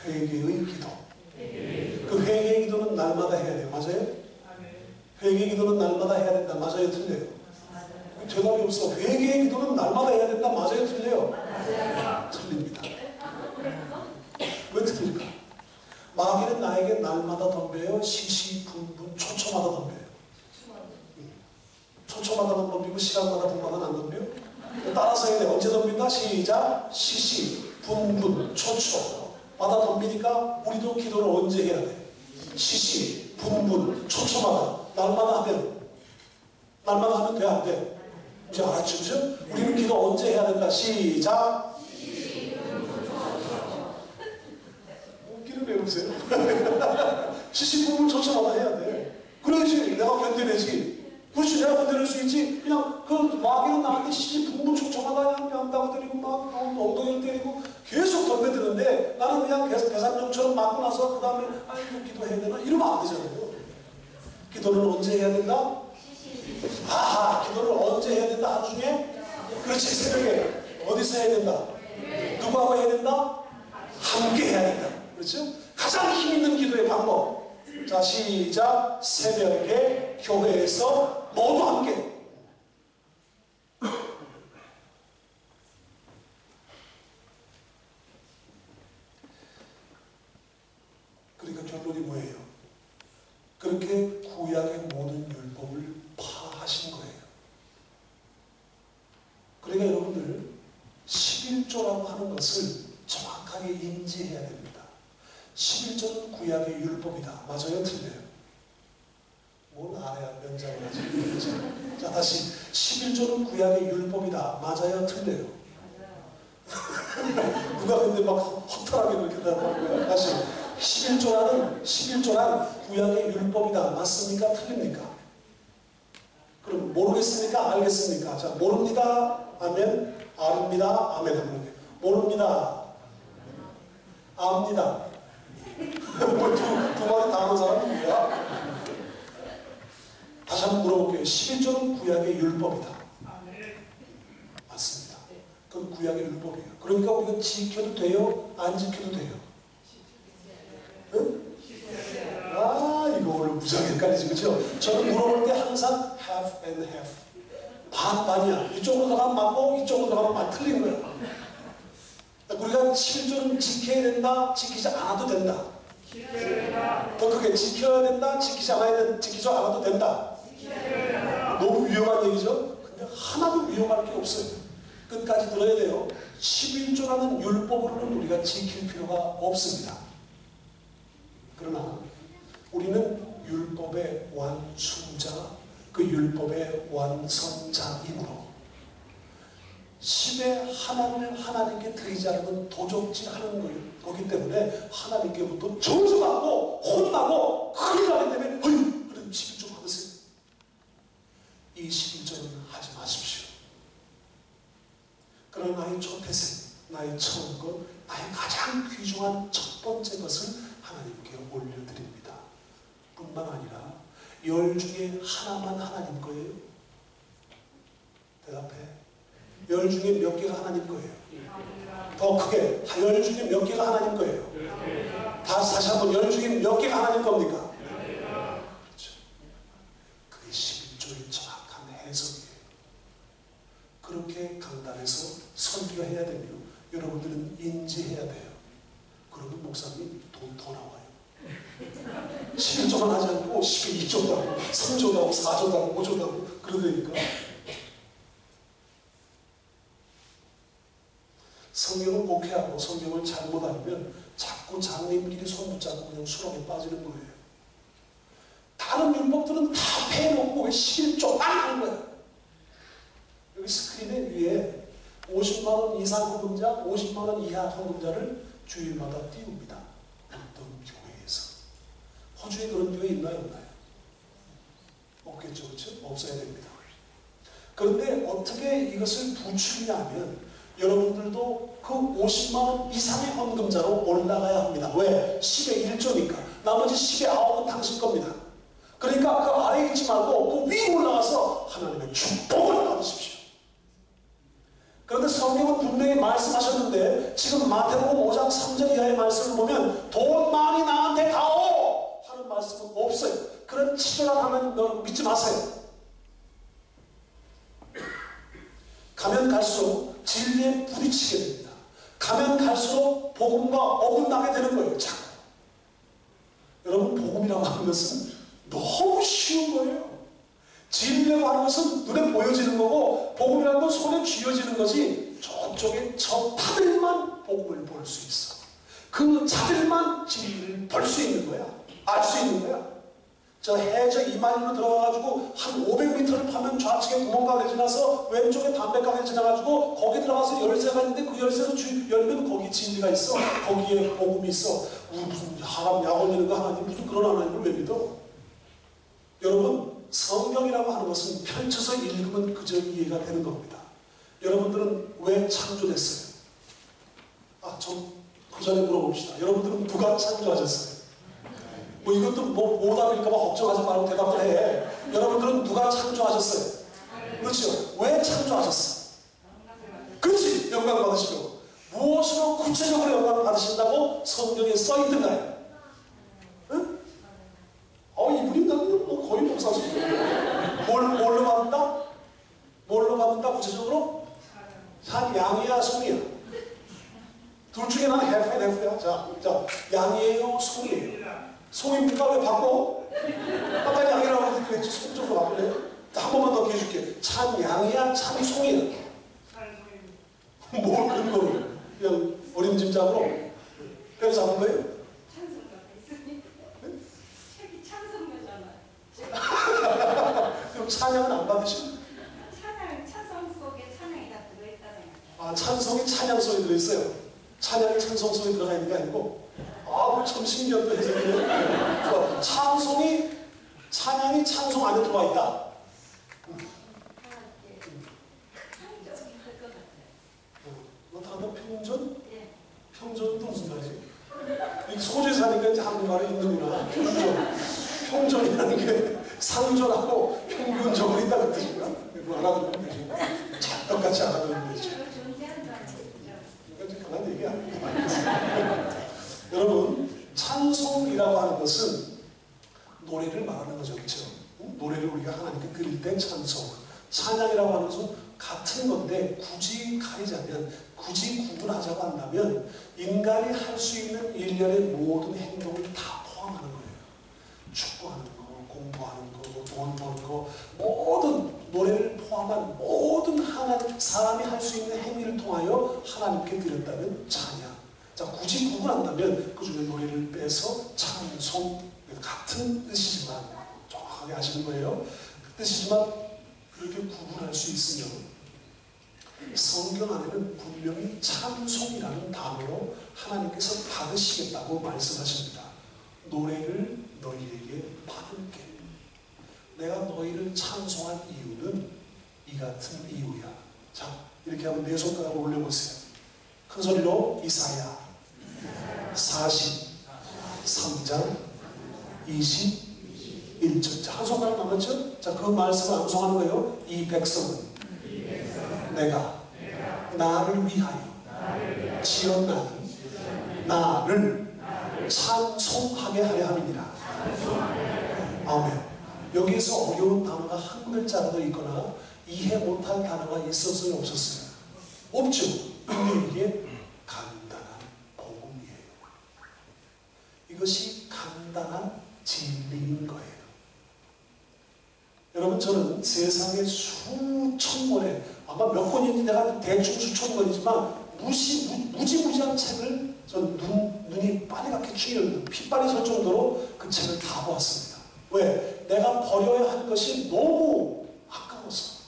회개의 기도. 그 회개의 기도는 날마다 해야 돼요. 맞아요? 회개의 기도는 날마다 해야 된다. 맞아요? 틀려요? 대답이 없어. 회개의 기도는 날마다 해야 된다. 맞아요? 틀려요? 틀립니다. 왜 틀릴까? 마귀는 나에게 날마다 덤벼요. 시시분분 초초마다 덤벼요. 초초마다 덤비고 시간마다 분마다 안 덤벼요? 따라서 해야 돼. 언제 덤빈다? 시작. 시시분분 초초마다 덤비니까 우리도 기도를 언제 해야 돼? 시시분분 초초마다 날마다 하면 돼? 안 돼? 이제 알았죠? 그죠? 우리는 기도 언제 해야 된다? 시작. 웃기는 왜 웃으세요? 시시분분 초초마다 해야 돼. 그래야지 내가 견뎌내지. 그렇지, 내가 견뎌낼 수 있지. 그냥 그 마귀는 나한테 시시분분 초초마다 그냥 뺨따고 때리고 막 엉덩이를 때리고 계속 덤벼드는데 나는 그냥 배산용처럼 맞고 나서 그 다음에 아이고 기도해야 되나? 이러면 안 되잖아요. 기도를 언제 해야 된다? 기도를 언제 해야 된다? 하루 중에? 그렇지, 새벽에. 어디서 해야 된다? 누구하고 해야 된다? 함께 해야 된다. 그렇죠? 가장 힘 있는 기도의 방법. 자, 시작. 새벽에 교회에서 모두 함께. 그러니까 결론이 뭐예요? 그렇게 구약의 모든 율법을 파하신 거예요. 그러니까 여러분들 11조라고 하는 것을 정확하게 인지해야 됩니다. 11조는 구약의 율법이다. 맞아요? 틀려요? 뭘 알아야 면장을 하지? 자, 다시 11조는 구약의 율법이다. 맞아요? 틀려요? 누가 근데 막 허탈하게 그렇게 대답하는 거야? 다시 11조란 구약의 율법이다. 맞습니까? 틀립니까? 그럼 모르겠습니까? 알겠습니까? 자, 모릅니다. 아멘. 압니다. 아멘. 하면 모릅니다. 압니다. 두 마디 다 하는 사람은 누구야? 다시 한번 물어볼게요. 11조는 구약의 율법이다. 맞습니다. 그건 구약의 율법이에요. 그러니까 우리가 지켜도 돼요? 안 지켜도 돼요? 응? 이거 오늘 무지하게 헷갈리지, 그렇죠? 저는 물어볼 때 항상 half and half. 반반이야. 이쪽으로 들어가면 맞고 이쪽으로 들어가면 맞 틀린 거야. 우리가 11조는 지켜야 된다, 지키지 않아도 된다. 더 크게 지켜야 된다, 지키지 않아도 된다. 너무 위험한 얘기죠? 근데 하나도 위험할 게 없어요. 끝까지 들어야 돼요. 11조라는 율법으로는 우리가 지킬 필요가 없습니다. 그러나 우리는 율법의 완충자, 그 율법의 완성자이므로 10의 하나님을 하나님께 드리지 않은 건 도적질하는 거기 때문에 하나님께부터 저주받고 혼나고 큰일 나기 때문에 그럼 11조 받으세요. 이 11조는 하지 마십시오. 그러나 나의 첫 태생, 나의 처음 것, 나의 가장 귀중한 첫 번째 것을 하나님께 올려드립니다. 뿐만 아니라 10 중에 하나만 하나님 거예요? 대답해. 10 중에 몇 개가 하나님 거예요? 더 크게 10 중에 몇 개가 하나님 거예요? 다시 한번 10 중에 몇 개가 하나님 겁니까? 그렇죠. 그게 11조의 정확한 해석이에요. 그렇게 강단에서 설교해야 되며 여러분들은 인지해야 돼요. 그러면 11조만 하지 않고 12조도 하고 3조도 하고 4조도 하고 5조도 하고 그러니까 성경을 목회하고 성경을 잘못 알면 자꾸 장님끼리 손 붙잡고 그냥 수렁에 빠지는 거예요. 다른 율법들은 다 패놓고 왜 11조만 하는 거야. 여기 스크린에 위에 50만원 이상 헌금자, 50만원 이하 헌금자를 주일마다 띄웁니다. 어떤 교회에서. 호주에 그런 교회 있나요? 없나요? 없겠죠. 그렇죠? 없어야 됩니다. 그런데 어떻게 이것을 부추기냐면 여러분들도 그 50만원 이상의 헌금자로 올라가야 합니다. 왜? 10의 1조니까. 나머지 10의 9은 당신 겁니다. 그러니까 그 아래에 있지 말고 그 위에 올라가서 하나님의 축복을 받으십시오. 그런데 성경은 분명히 말씀하셨는데 지금 마태복음 5장 3절 이하의 말씀을 보면 돈 많이 나한테 다오 하는 말씀은 없어요. 그런 치졸한 하나님 여러분 믿지 마세요. 가면 갈수록 진리에 부딪히게 됩니다. 가면 갈수록 복음과 어긋나게 되는 거예요. 자, 여러분 복음이라고 하는 것은 너무 쉬운 거예요. 진리라고 하는 것은 눈에 보여지는 거고 복음이라는 건 손에 쥐어지는 거지 저쪽에 저 파들만 복음을 볼 수 있어. 그 자들만 진리를 볼 수 있는 거야. 알 수 있는 거야. 저 해저 이만으로 들어가가지고 한 500m를 파면 좌측에 구멍가게 지나서 왼쪽에 담배가게 지나가지고 거기 들어가서 열쇠가 있는데 그 열쇠로 열면 거기 진리가 있어. 거기에 복음이 있어. 우리 무슨 하람 야원 이런 거 하나님 무슨 그런 하나님을 왜 믿어? 여러분 성경이라고 하는 것은 펼쳐서 읽으면 그저 이해가 되는 겁니다. 여러분들은 왜 창조됐어요? 좀 그 전에 물어봅시다. 여러분들은 누가 창조하셨어요? 뭐 이것도 뭐 오답일까봐 걱정하지 말고 대답을 해. 여러분들은 누가 창조하셨어요? 그렇죠? 왜 창조하셨어? 그렇지! 영광 받으시고 무엇으로 구체적으로 영광을 받으신다고 성경에 써있던가요? 응? 이분이 나는 뭐 거의 목사지. 뭘로 받는다? 뭘로 받는다 구체적으로? 산 양이야 송이야? 둘 중에 나는 F야. 자, 양이에요 송이에요? 송입니까? 왜 바꿔? 아까 양이라고 했지 송 쪽으로 바꾸래. 한 번만 더 기회 줄게. 참 양이야 참 송이야? 뭘 근거로 그냥 어림짐작으로 그래서 잡은 거예요? 찬송가가 있으니까. 책이 찬송가잖아요. 그럼 찬양은 안 받으시고? 찬송 속에 찬양이 다 들어있다 생각해요. 찬송이 찬양 속에 들어있어요. 찬양이 찬송 속에 들어가 있는 게 아니고 참 신기한 또 해석이네요. 찬양이 찬송 안에 들어와 있다. 어떡하다 평전? 예. 평전도 무슨 말이지? 이 소재 사니까 이제 한국말이 있는구나. 평전이라는 게 상전하고 평균적으로 있다는 뜻이구나. 그거 알아두면 되지. 똑같이 알아두면 되지. 이건 강한 얘기 아닙니다. 여러분, 찬송이라고 하는 것은 노래를 말하는 거죠. 그렇죠? 노래를 우리가 하나님께 드릴 때 찬송. 찬양이라고 하는 것은 같은 건데 굳이 가리자면, 굳이 구분하자고 한다면 인간이 할 수 있는 일련의 모든 행동을 다 포함하는 거예요. 축구하는 거, 공부하는 거, 돈 버는 거, 모든 노래를 포함한 모든 사람이 할 수 있는 행위를 통하여 하나님께 드렸다면 찬양. 자, 굳이 구분한다면 그 중에 노래를 빼서 찬송, 같은 뜻이지만 정확하게 아시는 거예요. 그 뜻이지만 그렇게 구분할 수 있으면 성경 안에는 분명히 찬송이라는 단어로 하나님께서 받으시겠다고 말씀하십니다. 노래를 너희에게 받을게. 내가 너희를 찬송한 이유는 이 같은 이유야. 자, 이렇게 하면 네 손가락을 올려보세요. 큰 소리로 이사야 43장 21절. 자, 한 손가락 남았죠? 자, 그 말씀을 암송하는 거예요. 이 백성은 내가 나를 위하여 지었나니 나를 찬송하게 하려 함이니라. 아멘. 여기에서 어려운 단어가 한 글자라도 있거나 이해 못할 단어가 있었어요? 없었어요? 없죠. 근데 이게 간단한 복음이에요. 이것이 간단한 진리인 거예요. 여러분, 저는 세상에 수천 권의, 아마 몇 권인지 내가 대충 수천 권이지만 무지무지한 책을 전 눈이 빨갛게 충혈, 핏발이 설 정도로 그 책을 다 보았습니다. 왜? 내가 버려야 할 것이 너무 아까워서.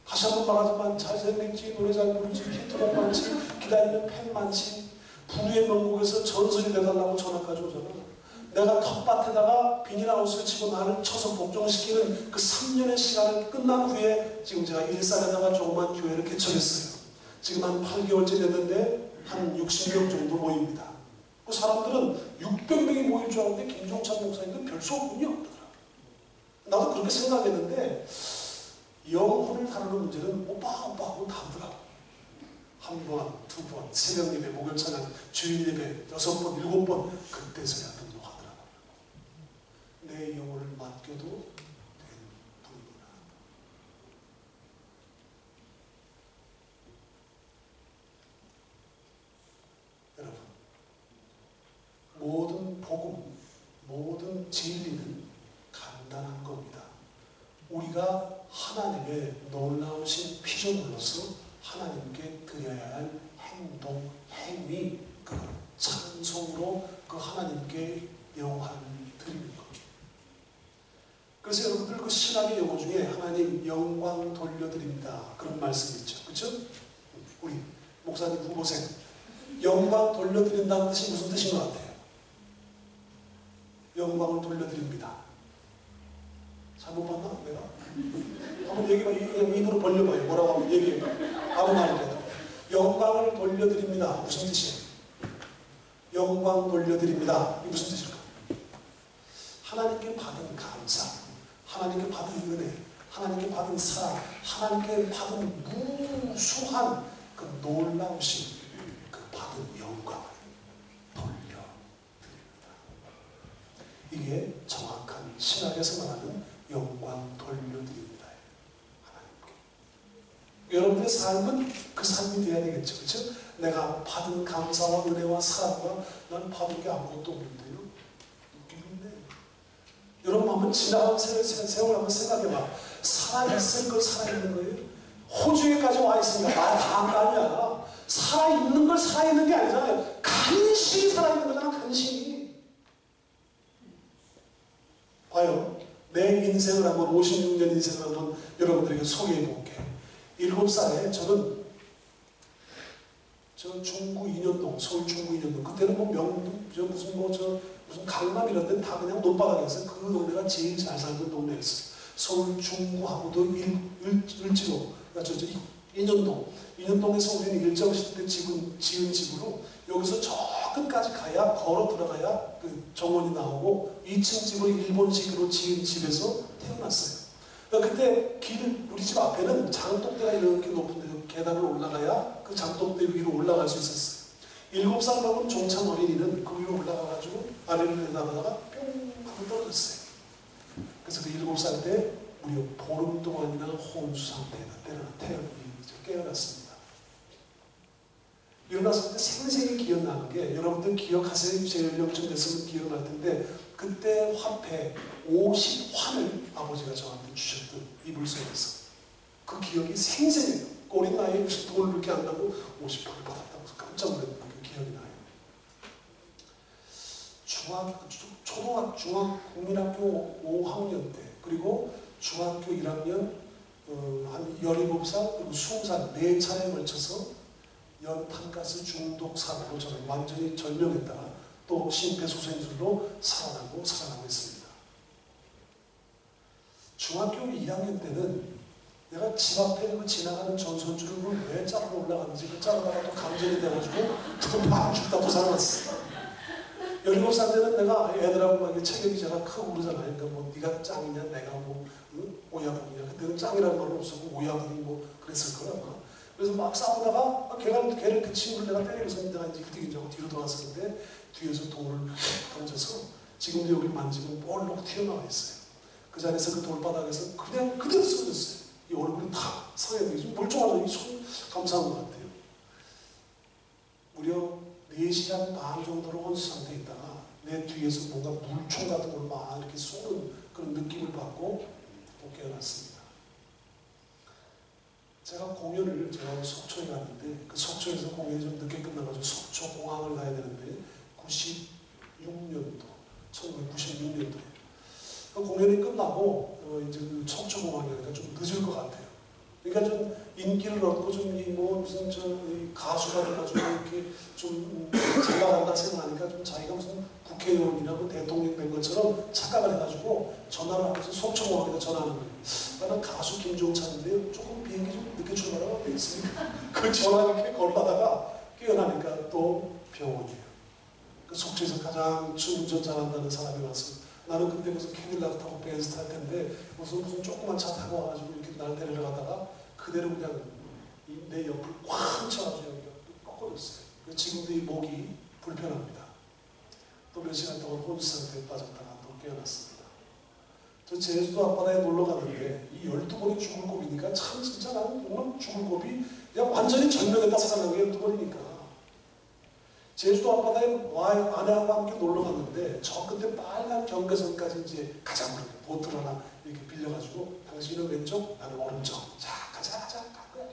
다시 한번 말하지만 잘생겼지, 노래 잘 부르지, 히트곡 많지, 기다리는 팬 많지, 부류의 명곡에서 전설이 내달라고 전화까지 오잖아. 내가 텃밭에다가 비닐하우스를 치고 나를 쳐서 복종시키는 그 3년의 시간을 끝난 후에 지금 제가 일산에다가 조그만 교회를 개척했어요. 지금 한 8개월째 됐는데 한 60명 정도 모입니다. 그 사람들은 600명이 모일 줄 알았는데 김종찬 목사님도 별 수업분이 없더라. 나도 그렇게 생각했는데 영혼을 다루는 문제는 오빠 하고 다르더라고. 한 번, 두 번, 새벽 예배, 목요일 찬양, 주일 예배 6번, 7번 그때서야 등록하더라고. 내 영혼을 맡겨도 되는 분이구나. 여러분, 모든 복음, 모든 진리는 간단한 겁니다. 우리가 하나님의 놀라우신 피조물로서 하나님께 드려야 할 행동, 행위, 그걸 찬송으로 그 하나님께 영광을 드리는 겁니다. 그래서 여러분들 그 신학의 용어 중에 하나님 영광 돌려드립니다. 그런 말씀이 있죠. 그렇죠? 우리 목사님 후보생 영광 돌려드린다는 뜻이 무슨 뜻인 것 같아요? 영광을 돌려드립니다. 잘못 봤나? 내가? 한번 얘기해봐. 그냥 입으로 벌려봐요. 뭐라고 하면 얘기해봐. 아무 말이라도. 영광을 돌려드립니다. 무슨 뜻이에요? 영광 돌려드립니다. 이게 무슨 뜻일까? 하나님께 받은 감사, 하나님께 받은 은혜, 하나님께 받은 사랑, 하나님께 받은 무수한 그 놀라우신 그 받은 영광을 돌려드립니다. 이게 정확한 신학에서 말하는 영광 돌려드립니다. 하나님께. 여러분의 삶은 그 삶이 돼야 되겠죠. 그렇죠? 내가 받은 감사와 은혜와 사랑과 난 받은 게 아무것도 없는데요. 웃기겠네. 여러분 한번 지나간 세월 한번 생각해봐. 살아있을 걸 살아있는 거예요. 호주에까지 와 있으니까 말 다 한 거 아니야. 살아있는 걸 살아있는 게 아니잖아요. 간신히 살아있는 거잖아. 간신히. 봐요. 내 인생을 한번 56년 인생을 한번 여러분들에게 소개해 볼게요. 7살에 저는 저 중구 인현동, 서울 중구 인현동, 그때는 뭐 명동, 무슨 강남 이런 데는 다 그냥 논바닥이었어요. 그 동네가 제일 잘 살던 동네였어요. 서울 중구하고도 을지로, 인현동에서 우리는 일정시대 때 지은 집으로 여기서 저 끝까지 가야, 걸어 들어가야 그 정원이 나오고 2층 집을 일본식으로 지은 집에서 태어났어요. 그러니까 그때 우리 집 앞에는 장독대가 이렇게 높은데 계단을 올라가야 그 장독대 위로 올라갈 수 있었어요. 7살 먹은 종찬 어린이는 그 위로 올라가가지고 아래를 내다보다가 뿅 하고 떨어졌어요. 그래서 그 7살 때 무려 보름 동안이나 혼수 상태에다 깨어났습니다. 일어났을 때 생생히 기억나는 게, 여러분들 기억하세요? 제 연령쯤 됐으면 기억날 텐데, 그때 화폐 50환을 아버지가 저한테 주셨던 이불 속에서 그 기억이 생생해요. 어린 나이에 무슨 돈을 이렇게 안다고 50환을 받았다고 해서 깜짝 놀랐던 그 기억이 나요. 국민학교 5학년 때, 그리고 중학교 1학년 한 17살, 그리고 20살 4차례에 걸쳐서 연탄가스 중독 사고로 저는 완전히 절명했다가 또 심폐소생술로 살아나고 했습니다. 중학교 2학년 때는 내가 집 앞에 그 지나가는 전선줄을 왜 자르러 올라갔는지 그 자르다가 또 감전이 돼가지고 또 막 죽다 또 살아났어요. 17살 때는 내가 애들하고 막 체격이 제가 크고 그러잖아요. 그러니까 뭐 네가 짱이냐 내가 뭐 오야분이냐. 그때는 짱이라는 말은 없었고 오야분이 뭐 그랬을 거야. 그래서 막 싸우다가 걔를 그 친구를 내가 때리면서 내가 이제 일등인자고 뒤로 돌아섰는데 뒤에서 돌을 던져서 지금도 여기 만지면 볼록 튀어나와 있어요. 그 자리에서 그 돌바닥에서 그냥 그대로 쓰러졌어요. 이 얼굴이 다 상해되고 좀 멀쩡하죠. 이 손 감사한 것 같아요. 무려 4시간 반 정도로 혼수 상태에 있다가 내 뒤에서 뭔가 물총 같은 걸 막 이렇게 쏘는 그런 느낌을 받고 또 깨어났습니다. 제가 공연을 제가 속초에 갔는데 그 속초에서 공연이 좀 늦게 끝나가지고 속초 공항을 가야 되는데 96년도 1996년도에 그 공연이 끝나고 이제 그 속초 공항에 가니까 좀 늦을 것 같아요. 그러니까 좀 인기를 얻고 좀 뭐 무슨 가수가 돼가지고 이렇게 좀 잘 나간다 생각하니까 좀 자기가 무슨 국회의원이라고 대통령 된 것처럼 착각을 해가지고 전화를 하면서 속초공항에다 전화하는 거예요. 나는 가수 김종찬인데요. 조금 비행기 좀 늦게 출발하고 있습니다. 그 전화 이렇게 걸다가 깨어나니까 또 병원이에요. 그 속초에서 가장 운전 잘한다는 사람이 와서 나는 그때 무슨 캐딜락 타고 벤츠 탈 텐데 무슨 조그만 차 타고 와가지고 이렇게 날 데리러 가다가 그대로 그냥 내 옆을 꽉 쳐가지고 여기가 꺾어졌어요. 지금도 이 목이 불편합니다. 또 몇 시간 동안 혼수 상태에 빠졌다가 또 깨어났습니다. 저 제주도 앞바다에 놀러 갔는데 이 12번이 죽을 고비니까 참 진짜 나는 정말 죽을 고비 그냥 완전히 절명했다 생각한 게 12번이니까 제주도 앞바다에 아내하고 함께 놀러 갔는데 저 끝에 빨간 경계선까지 이제 가자 그렇게 보트를 하나 이렇게 빌려가지고 당신은 왼쪽 나는 오른쪽 자 가자 간 거야.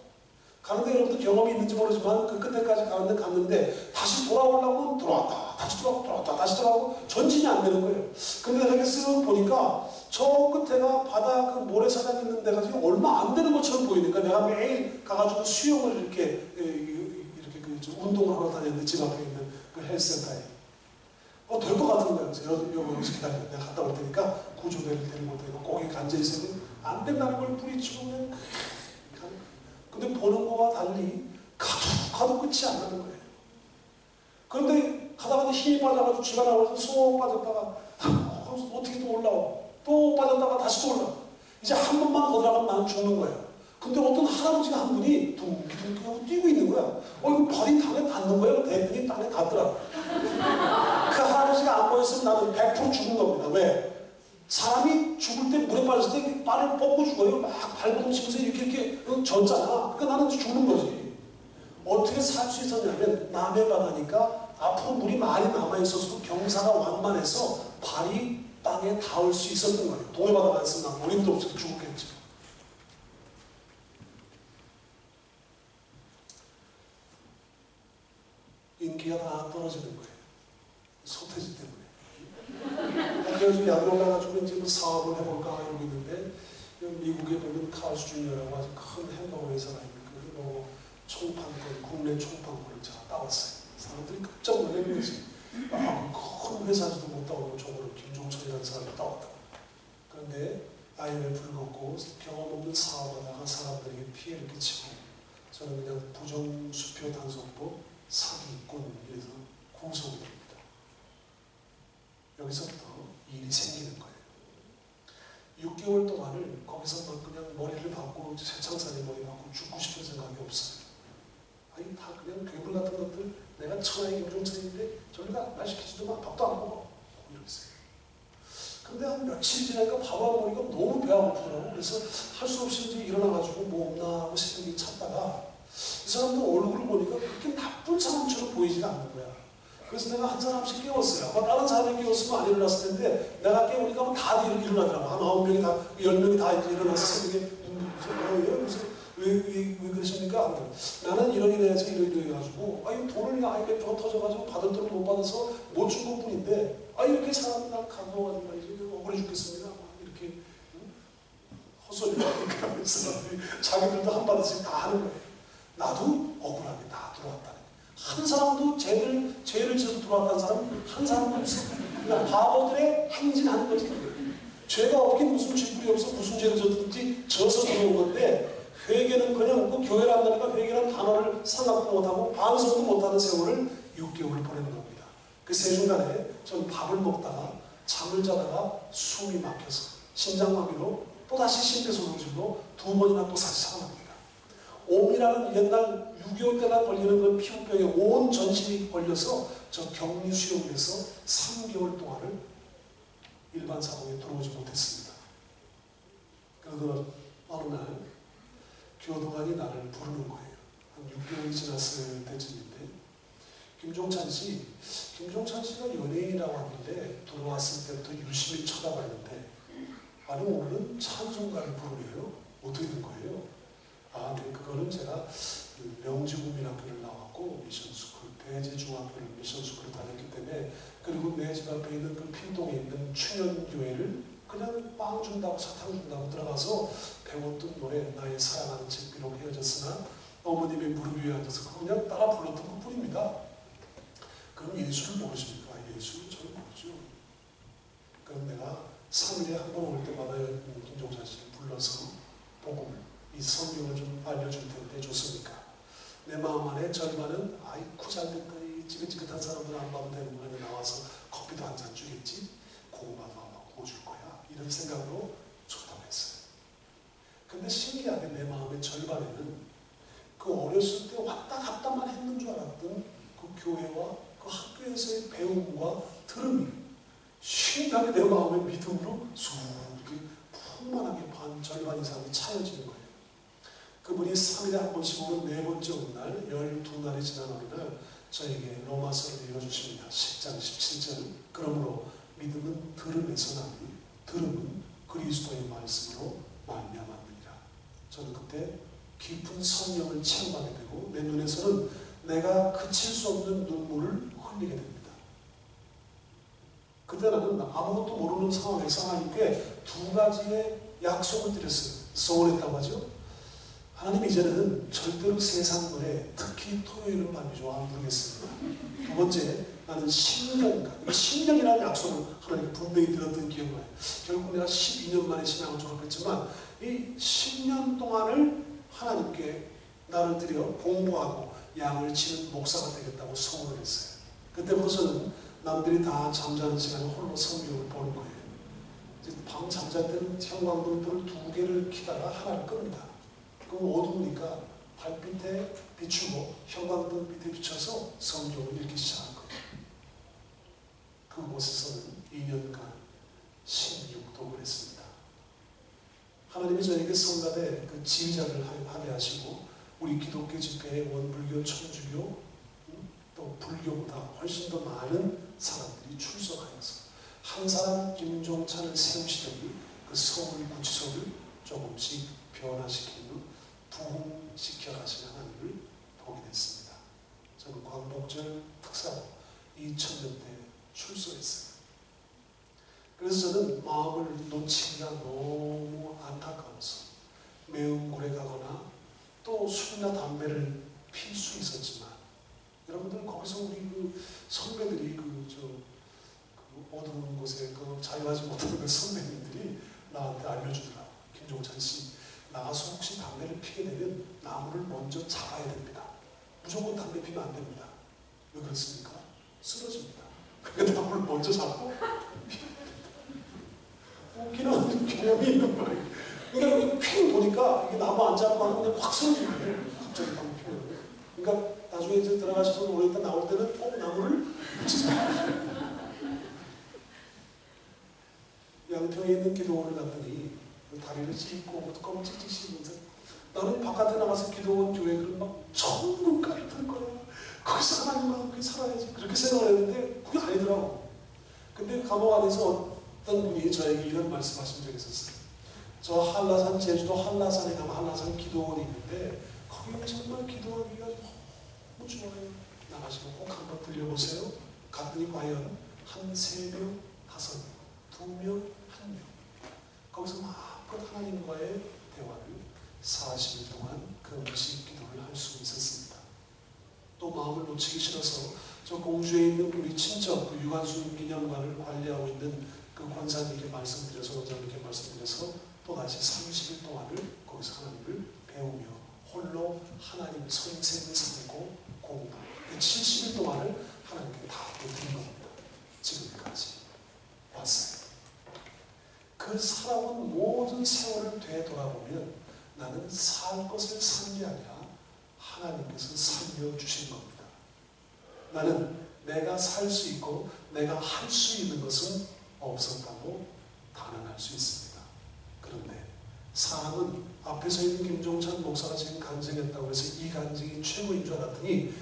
가는데 여러분들 경험이 있는지 모르지만 그 끝에까지 갔는데 다시 돌아오려고 들어왔다 다시 돌아왔다 다시 돌아오고 전진이 안 되는 거예요. 근데 이렇게 쓱 보니까 저 끝에가 바다 그 모래사장 있는 데가 지금 얼마 안 되는 것처럼 보이니까 내가 매일 가가지고 수영을 이렇게 그 운동을 하러 다녔는데 집 앞에 있는 그 헬스센터에 될 것 같은 거예요. 그래서 여기서 기다려 내가 갔다 올 테니까 구조대를 데리고 올 테니까 거기 앉아있으면 안 된다는 걸 뿌리치고 그냥 근데 보는 거와 달리 가도 끝이 안 나는 거예요. 그런데 가다가 힘이 빠져가지고 쥐가 나와서 쏙 빠졌다가 어떻게 또 올라와 또 빠졌다가 다시 또 올라와 이제 한 번만 더 들어가면 나는 죽는 거예요. 근데 어떤 할아버지가 한 분이 둥기둥기 하고 뛰고 있는 거야. 이거 발이 땅에 닿는 거야. 대근이 땅에 닿더라고. 그 할아버지가 안 보였으면 나는 100% 죽은 겁니다. 왜? 사람이 죽을 때 물에 빠졌을 때 발을 뻗고 죽어요. 막 발버둥 치면서 이렇게 젖잖아. 그러니까 나는 죽는 거지. 어떻게 살 수 있었냐면 남해 바다니까 앞으로 물이 많이 남아있어서도 경사가 완만해서 발이 땅에 닿을 수 있었던 거예요. 동해 바다가 안 쓰면 난 우리도 없어서 죽었겠지. 인기가 다 떨어지는 거예요. 소태지 때문에. 그래서 약을 올라가지고 이제 뭐 사업을 해볼까 이러고 있는데 미국에 보면 카우스 주니어라고 아주 큰 햄버거 회사가 있는 그 총판권, 국내 총판권을 제가 따왔어요. 사람들이 깜짝 놀라는 거지. 큰 회사에서도 못 따오고 저거를 김종철이라는 사람을 따왔다고. 그런데 IMF를 걷고 경험 없는 사업하다가 사람들에게 피해를 끼치고 저는 그냥 부정수표 단속법 사기꾼 이래서 구속이 됩니다. 여기서부터 일이 생기는 거예요. 6개월 동안을 거기서 막 그냥 머리를 박고 쇠창살이 머리 박고 죽고 싶은 생각이 없어요. 아니 다 그냥 괴물 같은 것들 내가 천하의 김종철인데 저리가 말 시키지도 마 밥도 안 먹어 이러겠어요. 근데 한 며칠 지나니까 밥을 안 먹으니까 너무 배가 고프더라고. 그래서 할 수 없이 이제 일어나가지고 뭐 없나 하고 새벽에 찾다가 이 사람들 얼굴을 보니까 그렇게 나쁜 사람처럼 보이지가 않는 거야. 그래서 내가 한 사람씩 깨웠어요. 아마 다른 사람이 깨웠으면 안 일어났을 텐데 내가 깨우니까 다 일어나더라고. 한 9명이 다, 10명이 다 일어나서 새벽에 왜 그러십니까? 나는 이러이러해서 이러이러해가지고 돈을 아이가 터져가지고 받을 돈을 못 받아서 못 준 것뿐인데 이렇게 사람이 날 감동하는 말이죠. 억울해 죽겠습니다. 막 이렇게 헛소리를 하니까 사람들이 자기들도 한 바퀴씩 다 하는 거예요. 나도 억울하게 다 들어왔다는 거예요. 한 사람도 죄를 지어서 들어왔다는 사람은 한 사람도 없어. 그냥 바보들의 행진하는 거지. 죄가 없긴 무슨 죄불이 없어. 무슨 죄를 졌든지 져서 들어온 건데 회개는 그냥 그 교회를 한다니까 회개라는 단어를 생각도 못하고 반성도 못하는 세월을 6개월을 보내는 겁니다. 그 세 중간에 저는 밥을 먹다가 잠을 자다가 숨이 막혀서 심장마비로 또다시 심폐소생술로 2번이나 또 다시 살아납니다. 옴이라는 옛날 6.25 때나 걸리는 그 피부병에 온 전신이 걸려서 저 격리 수용돼서 3개월 동안을 일반 사고에 들어오지 못했습니다. 그러던 어느 날 교도관이 나를 부르는 거예요. 한 6개월이 지났을 때쯤인데 김종찬 씨가 연예인이라고 하는데 들어왔을 때부터 유심히 쳐다봤는데 아니 오늘은 찬송가를 부르래요. 어떻게 된 거예요? 아, 네, 그거는 제가 그 명지국민학교를 나왔고 미션스쿨, 대제중학교를 미션스쿨을 다녔기 때문에 그리고 내 집 앞에 있는 그 필동에 있는 충현교회를 그냥 빵 준다고 사탕 준다고 들어가서 배웠던 노래 나의 사랑하는 책 비록 헤어졌으나 어머님의 무릎 위에 앉아서 그냥 따라 불렀던 것 뿐입니다. 그럼 예수를 모르십니까? 예수는 저는 모르죠. 그럼 내가 3일에 한 번 올 때마다 김종찬 씨를 불러서 복음을 이 성경을 좀 알려줄 텐데 좋습니까? 내 마음 안에 절반은 아이쿠 잘됐다 이 지긋지긋한 사람들 안 봐도 되는구나 나와서 커피도 한 잔 주겠지 고구마도 아마 구워줄 거야 이런 생각으로 좋다고 했어요. 근데 신기하게 내 마음의 절반에는 그 어렸을 때 왔다 갔다만 했는 줄 알았던 그 교회와 그 학교에서의 배움과 들음이 신기하게 내 마음의 믿음으로 쑥 이렇게 풍만하게 절반 이상이 차여지는 거예요. 그분이 3일에 한 번씩 오는 네 번째 오는 날 12날이 지난 어느 날 저에게 로마서를 읽어주십니다. 10장 17절 그러므로 믿음은 들음에서 나니 들음은 그리스도의 말씀으로 말미암았느니라. 저는 그때 깊은 성령을 체험하게 되고 내 눈에서는 내가 그칠 수 없는 눈물을 흘리게 됩니다. 그때 나는 아무것도 모르는 상황에서 하나님께 두 가지의 약속을 드렸어요. 서울했다고 하죠. 하나님 이제는 절대로 세상 노래 특히 토요일은 말이죠. 안 부르겠습니다. 두 번째 나는 10년간 10년이라는 약속을 하나님 분명히 들었던 기억이 나요. 결국 내가 12년 만에 신앙을 졸업했지만 이 10년 동안을 하나님께 나를 들여 공부하고 양을 치는 목사가 되겠다고 소원을 했어요. 그때부터는 남들이 다 잠자는 시간에 홀로 성경을 보는 거예요. 밤 잠잘 때는 형광등불을 2개를 켜다가 하나를 끕니다. 그럼 어두우니까 발빛에 비추고 형광등 밑에 비춰서 성경을 읽기 시작한 거예요. 그곳에서는 2년간 16독을 했습니다. 하나님이 저에게 성가대 그 지휘자를 하게 하시고 우리 기독교 집회에 원불교, 천주교 또 불교보다 훨씬 더 많은 사람들이 출석하여서 한 사람 김종찬을 세우시더니 그 서울구치소를 조금씩 변화시키는 부흥시켜 가시는 하나님을 보게 됐습니다. 저는 광복절 특사로 2000년대에 출소했어요. 그래서 저는 마음을 놓치기가 너무 안타까워서 매운굴에 가거나 또 술이나 담배를 필 수 있었지만 여러분들 거기서 우리 그 선배들이 그 어두운 곳에 그 자유하지 못하는 그 선배님들이 나한테 알려주더라고. 김종찬 씨 나가서 혹시 담배를 피게 되면 나무를 먼저 잡아야 됩니다. 무조건 담배 피면 안 됩니다. 왜 그렇습니까? 쓰러집니다. 그러니까 나무를 먼저 잡고 웃기는 개념이 있는 거예요. 그러니까 휙 보니까 이게 나무 안 잡고 하면 그냥 확 쓰러지는 거예요. 갑자기 담배 피면. 그러니까 나중에 이제 들어가셔서 오래 있다 나올 때는 꼭 나무를 양평에 있는 기도원을 갔더니 다리를 찢고 껌 찍찍 씹으면서 나는 바깥에 나가서 기도원 교회들은 막 천국 같은 거야. 거기서 하나님과 함께 살아야지. 그렇게 생각을 했는데 그게 아니더라고. 근데 감옥 안에서 어떤 분이 저에게 이런 말씀하신 적이 있었어요. 저 한라산, 제주도 한라산에 가면 한라산 기도원이 있는데 거기가 정말 기도하기가 너무 좋아요. 나가시면 꼭 한번 들려보세요. 갔더니 과연 한 3명, 5명, 2명, 1명 거기서 마음껏 하나님과의 대화를 40일 동안 금식 기도를 할 수 있었습니다. 또 마음을 놓치기 싫어서 저 공주에 있는 우리 친척 그 유관순 기념관을 관리하고 있는 그 권사님께 말씀드려서 원장님께 말씀드려서 또다시 30일 동안을 거기서 하나님을 배우며 홀로 하나님 선생을 삼고 공부 70일 동안을 하나님께 다 드린 겁니다. 지금까지 왔어요. 그 살아온 모든 세월을 되돌아보면 나는 살 것을 산 게 아니라 하나님께서 살려주신 겁니다. 나는 내가 살 수 있고 내가 할 수 있는 것은 없었다고 단언할 수 있습니다. 그런데 사람은 앞에 서 있는 김종찬 목사가 지금 간증했다고 해서 이 간증이 최고인 줄 알았더니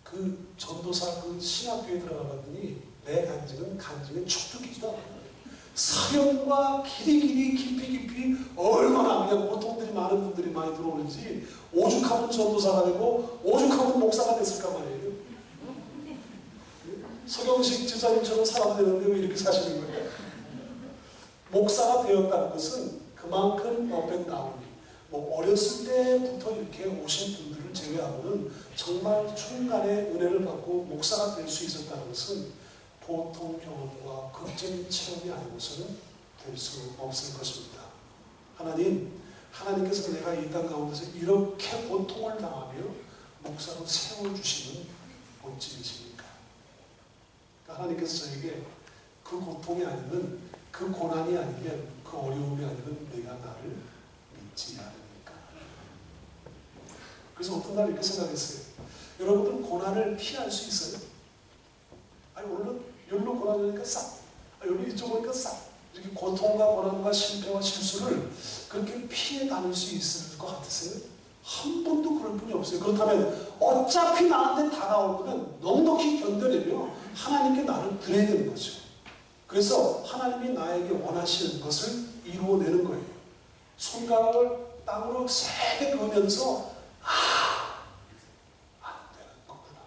그 전도사 그 신학교에 들어가 봤더니 내 간증은 축적이지도 않아요. 사연과 깊이 얼마나 그냥 고통들이 많은 분들이 많이 들어오는지 오죽하면 전도사가 되고 오죽하면 목사가 됐을까 말이에요. 서경식 집사님처럼 살아도 되는데 왜 이렇게 사시는 거예요? 목사가 되었다는 것은 그만큼 업앤다운이 뭐 어렸을 때부터 이렇게 오신 분들을 제외하고는 정말 중간에 은혜를 받고 목사가 될 수 있었다는 것은 보통 경험과 극적인 체험이 아니고서는 될 수 없을 것입니다. 하나님께서 내가 이 땅 가운데서 이렇게 고통을 당하며 목사로 세워주시는 본질이십니까? 그러니까 하나님께서 저에게 그 고통이 아니면, 그 고난이 아니면, 그 어려움이 아니면 내가 나를 믿지 않으니까. 그래서 어떤 날 이렇게 생각했어요. 여러분들은 고난을 피할 수 있어요? 아니, 물론 여기로 고난이니까 싹, 여기 이쪽 오니까 싹, 이렇게 고통과 고난과 실패와 실수를 그렇게 피해 다닐 수 있을 것 같으세요? 한 번도 그럴 분이 없어요. 그렇다면 어차피 나한테 다가올 거는 넉넉히 견뎌내며 하나님께 나를 드려야 되는 거죠. 그래서 하나님이 나에게 원하시는 것을 이루어내는 거예요. 손가락을 땅으로 세게 그으면서 안 되는 거구나.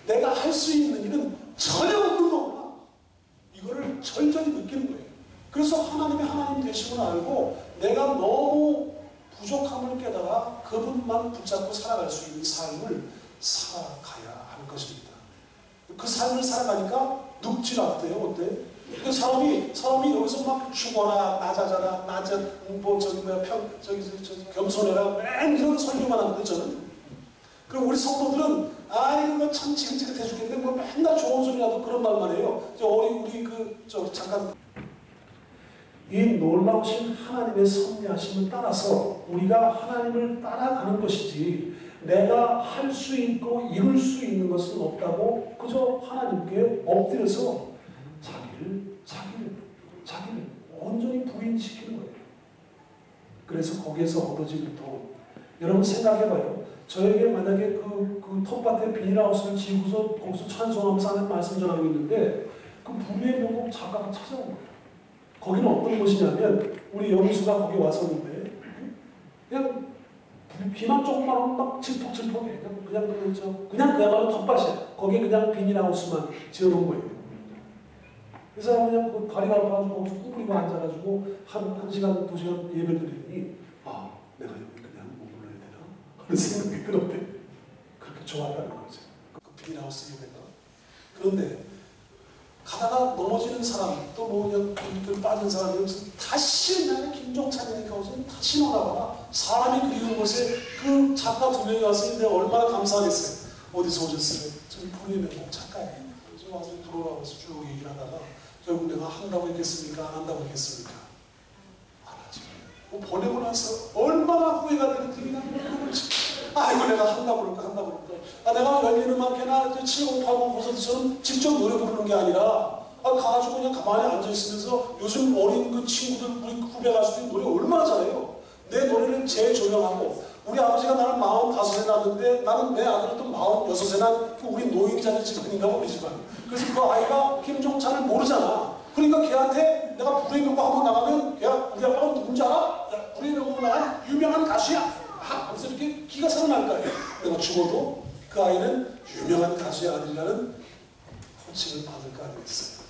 내가 할 수 있는 일은 전혀 없는 거구나. 이거를 절절히 느끼는 거예요. 그래서 하나님 되심을 알고 내가 너무 부족함을 깨달아 그분만 붙잡고 살아갈 수 있는 삶을 살아가야 하는 것입니다. 그 삶을 살아가니까 늙질 않대요. 어때? 그 사람이 여기서 막 죽어라, 낮아져라, 겸손해라, 맨 이런 설교만 하는데 저는. 그리고 우리 성도들은 이거 참 지긋지긋해 죽겠는데 뭐 맨날 좋은 소리라도 그런 말만 해요. 잠깐. 이 놀라우신 하나님의 섭리하심을 따라서 우리가 하나님을 따라가는 것이지 내가 할 수 있고 이룰 수 있는 것은 없다고 그저 하나님께 엎드려서 자기를 온전히 부인시키는 거예요. 그래서 거기에서 얻어지는 돈. 여러분 생각해봐요. 저에게 만약에 그 텃밭에 비닐하우스를 지고서 거기서 찬송하면서 하는 말씀 전하고 있는데 그 불의의 명곡 작가가 찾아온 거예요. 거기는 어떤 곳이냐면 우리 영수가 거기 왔었는데 그냥 비만 조금만 오면 막 질퍽질퍽해. 그냥 그야말로 텃밭이야. 거기에 그냥 비닐하우스만 지어놓은 거예요. 그 사람은 그냥 그 다리가 아파가지고 거기서 꾸부리고 앉아가지고 한 시간, 2시간 예배를 드리더니 내가 여기 그냥 머물러야 되나? 하는 생각이 들었대. 그렇게 좋았다는 거죠. 그 비닐하우스 예배가. 그런데 가다가 넘어지는 사람, 또 뭐 그냥 빠진 사람이 여기서 다시 나는 김종찬이니까 오지 다시 나와라. 사람이 그리운 곳에 그 작가 2명이 와서 내가 얼마나 감사하겠어요. 어디서 오셨어요? 저는 불의의 명곡 작가예요. 그래서 와서 들어오라고 해서 쭉 얘기를 하다가 결국 내가 한다고 했겠습니까? 안 한다고 했겠습니까? 안 하죠. 뭐 보내고 나서 얼마나 후회가 되는지 그냥 이거 내가 한다고 그럴까. 내가 열린 음악회나 7080 콘서트처럼 직접 노래 부르는 게 아니라 가가지고 그냥 가만히 앉아있으면서 요즘 어린 그 친구들, 우리 후배 가수들이 노래 얼마나 잘해요. 내 노래를 재조명하고 우리 아버지가 나를 45세 낳았는데 나는 내 아들을 또 46세 낳은 우리 노인자녀집인가 우리 집안. 그래서 그 아이가 김종찬을 모르잖아. 그러니까 걔한테 내가 불의 명곡 한번 나가면 걔가 우리 아빠가 누군지 알아? 불의 명곡 나간 유명한 가수야. 그래서 이렇게 기가 살아날 거예요. 내가 죽어도 그 아이는 유명한 가수의 아들이라는 호칭을 받을까 그랬어요.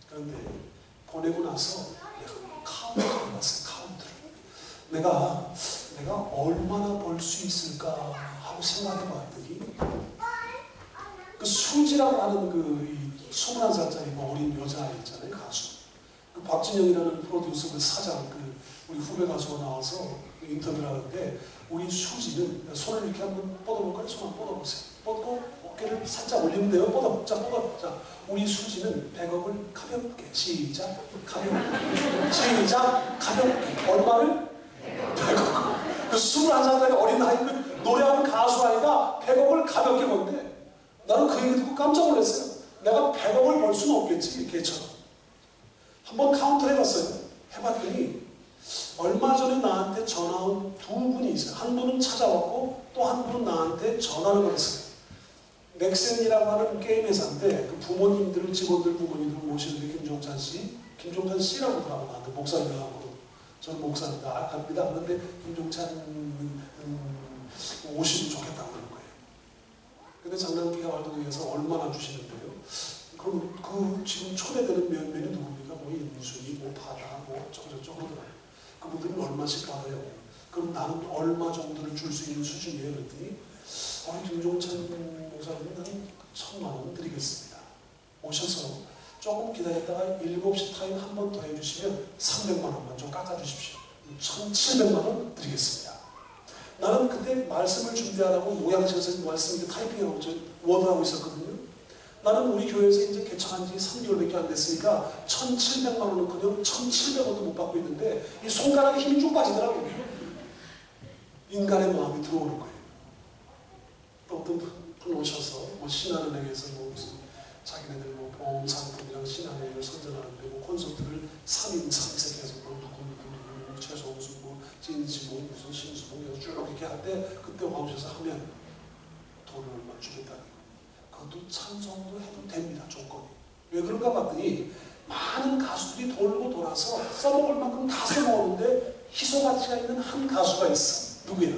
그런데 보내고 나서 내가 카운트를 봤어요. 내가 얼마나 벌 수 있을까 하고 생각해 봤더니 그 수지라고 하는 그 21살짜리 어린 여자아이 있잖아요. 가수. 그 박진영이라는 프로듀서 그 사장 우리 후배 가수가 나와서 인터뷰를 하는데 우리 수지는 손을 이렇게 한번 뻗어볼까요? 손 한번 뻗어보세요. 뻗고 어깨를 살짝 올리면 돼요. 뻗어보자. 우리 수지는 100억을 가볍게 시작 가볍게 얼마를? 100억. 그 21살짜리 어린 아이 그 노래하는 가수 아이가 100억을 가볍게 번대. 나는 그 얘기 듣고 깜짝 놀랐어요. 내가 100억을 벌 수는 없겠지 걔처럼. 한번 카운트를 해봤어요. 해봤더니 얼마 전에 나한테 전화 온 두 분이 있어요. 한 분은 찾아왔고 또 한 분은 나한테 전화를 걸었어요. 넥센이라고 하는 게임 회사인데 그 부모님들, 직원들 부모님들 모시는데 김종찬 씨라고 그러고 나한테 목사님이라고 저는 목사입니다. 갑니다. 그런데 김종찬 오시면 좋겠다고 그러는 거예요. 근데 장난기가 활동에서 얼마나 주시는데요? 그럼 그 지금 초대되는 몇 명이 누굽니까? 뭐 인순이, 뭐 바다, 뭐 저쩌고 그러더라고요. 그분들은 얼마씩 받아요. 그럼 나는 얼마 정도를 줄 수 있는 수준이에요? 그랬더니 김종찬 목사님은 한 1,000만 원 드리겠습니다. 오셔서 조금 기다렸다가 7시 타임 한 번 더 해주시면 300만 원만 좀 깎아주십시오. 1,700만 원 드리겠습니다. 나는 그때 말씀을 준비하라고 모양실에서 말씀 타이핑하고 워드하고 있었거든요. 나는 우리 교회에서 이제 개척한 지 3개월밖에 안 됐으니까 1,700만 원은 그냥 1,700원도 못 받고 있는데 이 손가락에 힘이 쭉 빠지더라고요. 인간의 마음이 들어오는 거예요. 또 어떤 분 오셔서 뭐 신한은행에서 뭐 무슨 자기네들 뭐 보험 상품이랑 신한은행을 선전하는데 뭐 콘서트를 3인 3색 해서 뭐 누구 최성수 뭐 진지 뭐 무슨 신수 뭐 쭉 이렇게 할 때 그때 와오셔서 하면 돈을 얼마 주겠다는 거. 그것도 찬송도 해도 됩니다. 조건이. 왜 그런가 봤더니 많은 가수들이 돌고 돌아서 써먹을 만큼 다 써먹었는데 희소가치가 있는 한 가수가 있어. 누구야?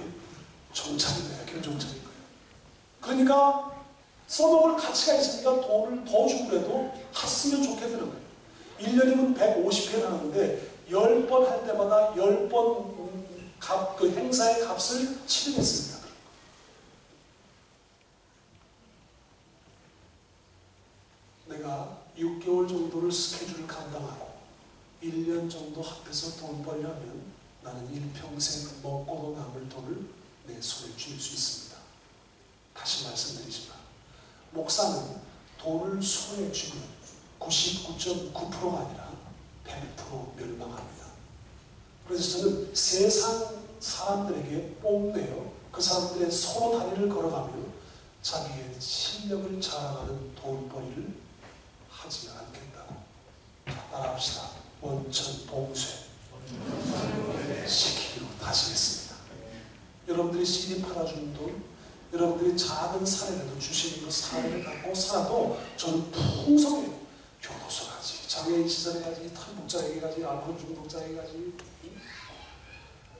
종찬이 거야. 김종찬이 거야. 그러니까 써먹을 가치가 있으니까 돈을 더 주고 해도 했으면 좋겠다는 거예요. 1년이면 150회 하는데 10번 할 때마다 10번 그 행사의 값을 치르겠습니다. 내가 6개월 정도를 스케줄을 감당하고 1년 정도 합해서 돈 벌려면 나는 일평생 먹고도 남을 돈을 내 손에 쥘 수 있습니다. 다시 말씀드리지만 목사는 돈을 손에 쥐면 99.9%가 아니라 100% 멸망합니다. 그래서 저는 세상 사람들에게 뽐내요. 그 사람들의 서로 다리를 걸어가며 자기의 실력을 자랑하는 돈벌이를 하지 않겠다고. 자, 따라합시다. 원천 봉쇄 시키기로 다시겠습니다. 여러분들이 CD 팔아주는 돈, 여러분들이 작은 사례라도 주시는 그 사례를 갖고 살아도 저는 풍성해요. 교도소 가지, 장애인 시설에 가지, 탈북자에게 가지, 알코올 중독자에게 가지.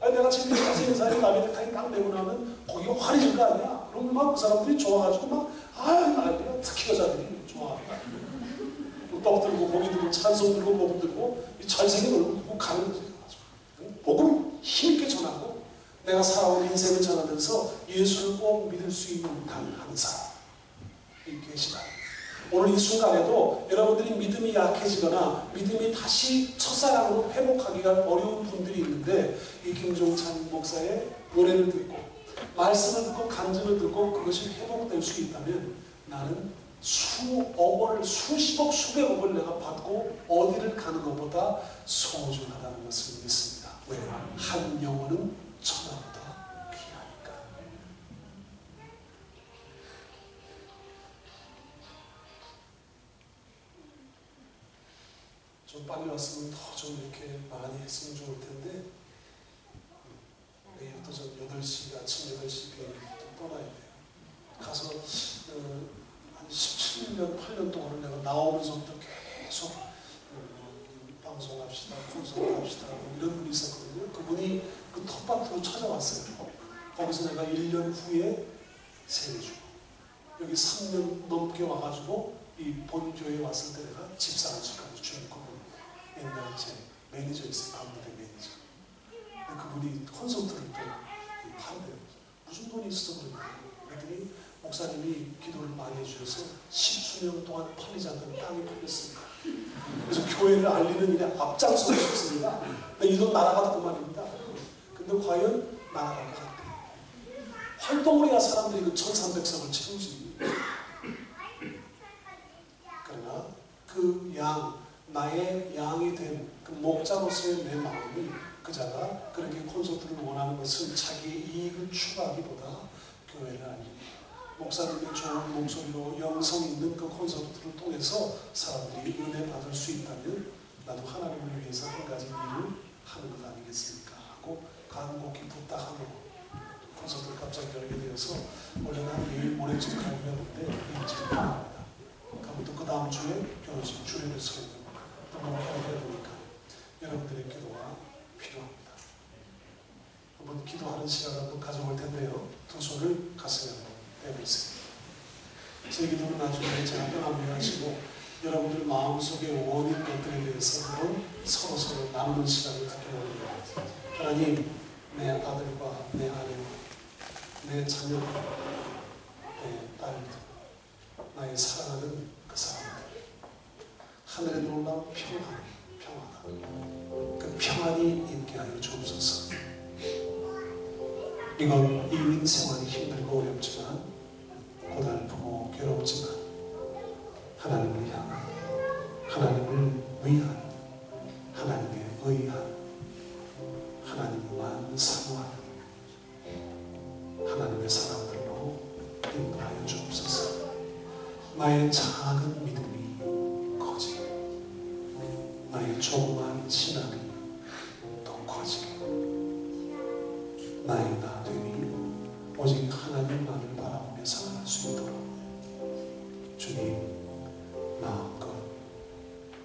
아니 내가 지금 가지는 사람이 남의 넥타이 딱 메고 나면 거기가 환해질 거 아니야. 그럼 막 그 사람들이 좋아가지고 막 난리야. 특히 여자들이 좋아한다. 떡 들고 고기 들고 찬송 들고 복음 들고 잘생긴 얼굴 보고 가는 거지. 복음 힘있게 전하고 내가 살아온 인생을 전하면서 예수를 꼭 믿을 수 있는 단 한 사람이 계시다. 오늘 이 순간에도 여러분들이 믿음이 약해지거나 믿음이 다시 첫사랑으로 회복하기가 어려운 분들이 있는데 이 김종찬 목사의 노래를 듣고 말씀을 듣고 간증을 듣고 그것이 회복될 수 있다면 나는 수억 원을 수십억 수백억을 내가 받고 어디를 가는 것보다 소중하다는 것을 믿습니다. 왜? 한 영혼은 천하보다 귀하니까. 좀 빨리 왔으면 더 좀 이렇게 많이 했으면 좋을 텐데 내일부터 전 8시, 아침 8시 비행기 떠나야 돼요. 가서 한 17년, 8년 동안을 내가 나오면서부터 계속 방송합시다, 콘서트합시다 이런 분이 있었거든요. 그분이 그 텃밭으로 찾아왔어요. 거기서 내가 1년 후에 세례주고 여기 3년 넘게 와가지고 이 본교에 왔을 때 내가 집사람까지 준 그분 옛날에 제 매니저였어요. 가운데 매니저. 근데 그분이 콘서트를 또 한대요. 무슨 돈이 있어서 그랬냐고. 그랬더니 목사님이 기도를 많이 해주셔서 10수년 동안 팔리지 않던 땅이 팔렸습니다. 그래서 교회를 알리는 일에 앞장서고 싶습니다. 근데 이 돈 날아가다 그 말입니다. 근데 과연 날아갈 것 같아요. 활동을 해야 사람들이 그 1300석을 채우지. 그러나 그 나의 양이 된 그 목자로서의 내 마음이 그자가 그렇게 콘서트를 원하는 것은 자기의 이익을 추구하기보다 교회를 알리고 목사님의 좋은 목소리로 영성 있는 그 콘서트를 통해서 사람들이 은혜 받을 수 있다면 나도 하나님을 위해서 한 가지 일을 하는 것 아니겠습니까? 하고 간곡히 부탁하고 콘서트를 갑자기 열게 되어서 원래 난 내일 모레쯤 가려고 했는데 일찍 나갑니다. 그럼 또 그 다음 주에 결혼식 주례를 서고 또 뭔가 해야 되니까 여러분들의 기도가 필요합니다. 한번 기도하는 시간을 한번 가져볼 텐데요. 두 손을 가슴에 한번 대보세요. 제 기도는 나중에 제가 떠나보내시고 여러분들 마음속에 원인 것들에 대해서 한번 서로 나누는 시간을 갖기로 합니다. 하나님, 내 아들과 내 아내와 내 자녀들, 내 딸들, 나의 사랑하는 그 사람들, 하늘의 놀라운 평화가 그 평안이 있게 하여 주옵소서. 이건 이 인생활이 힘들고 어렵지만 고달프고 괴롭지만 하나님을 향한, 하나님을 위한, 하나님에 의한, 하나님만 사모하는 하나님의 사람들로 인도하여 주옵소서. 나의 작은 믿음이 커지게, 나의 조그만 신앙이 더 커지게, 나의 나됨이 오직 하나님만을 바라보며 살아갈 수 있도록 주님 마음껏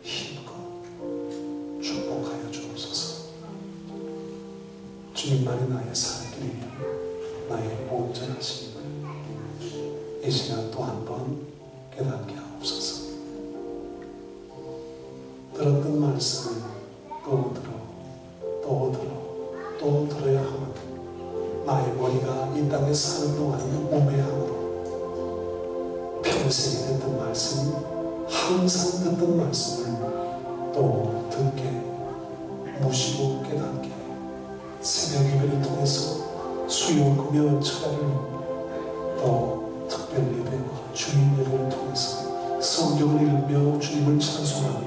힘껏 축복하여 주옵소서. 주님만이 나의 살길이며 나의 온전하심을 이 시간 또 한 번 깨닫게 하옵소서. 들었던 말씀을 또 들어야 하면 나의 머리가 이 땅에 사는 동안은 우매함으로 평생에 듣던 말씀, 항상 듣던 말씀을 또 듣게, 무시고 깨닫게, 새벽 예배를 통해서 수요 금요 철야를 또 특별 예배와 주일 예배를 통해서 성경을 읽으며 주님을 찬송하며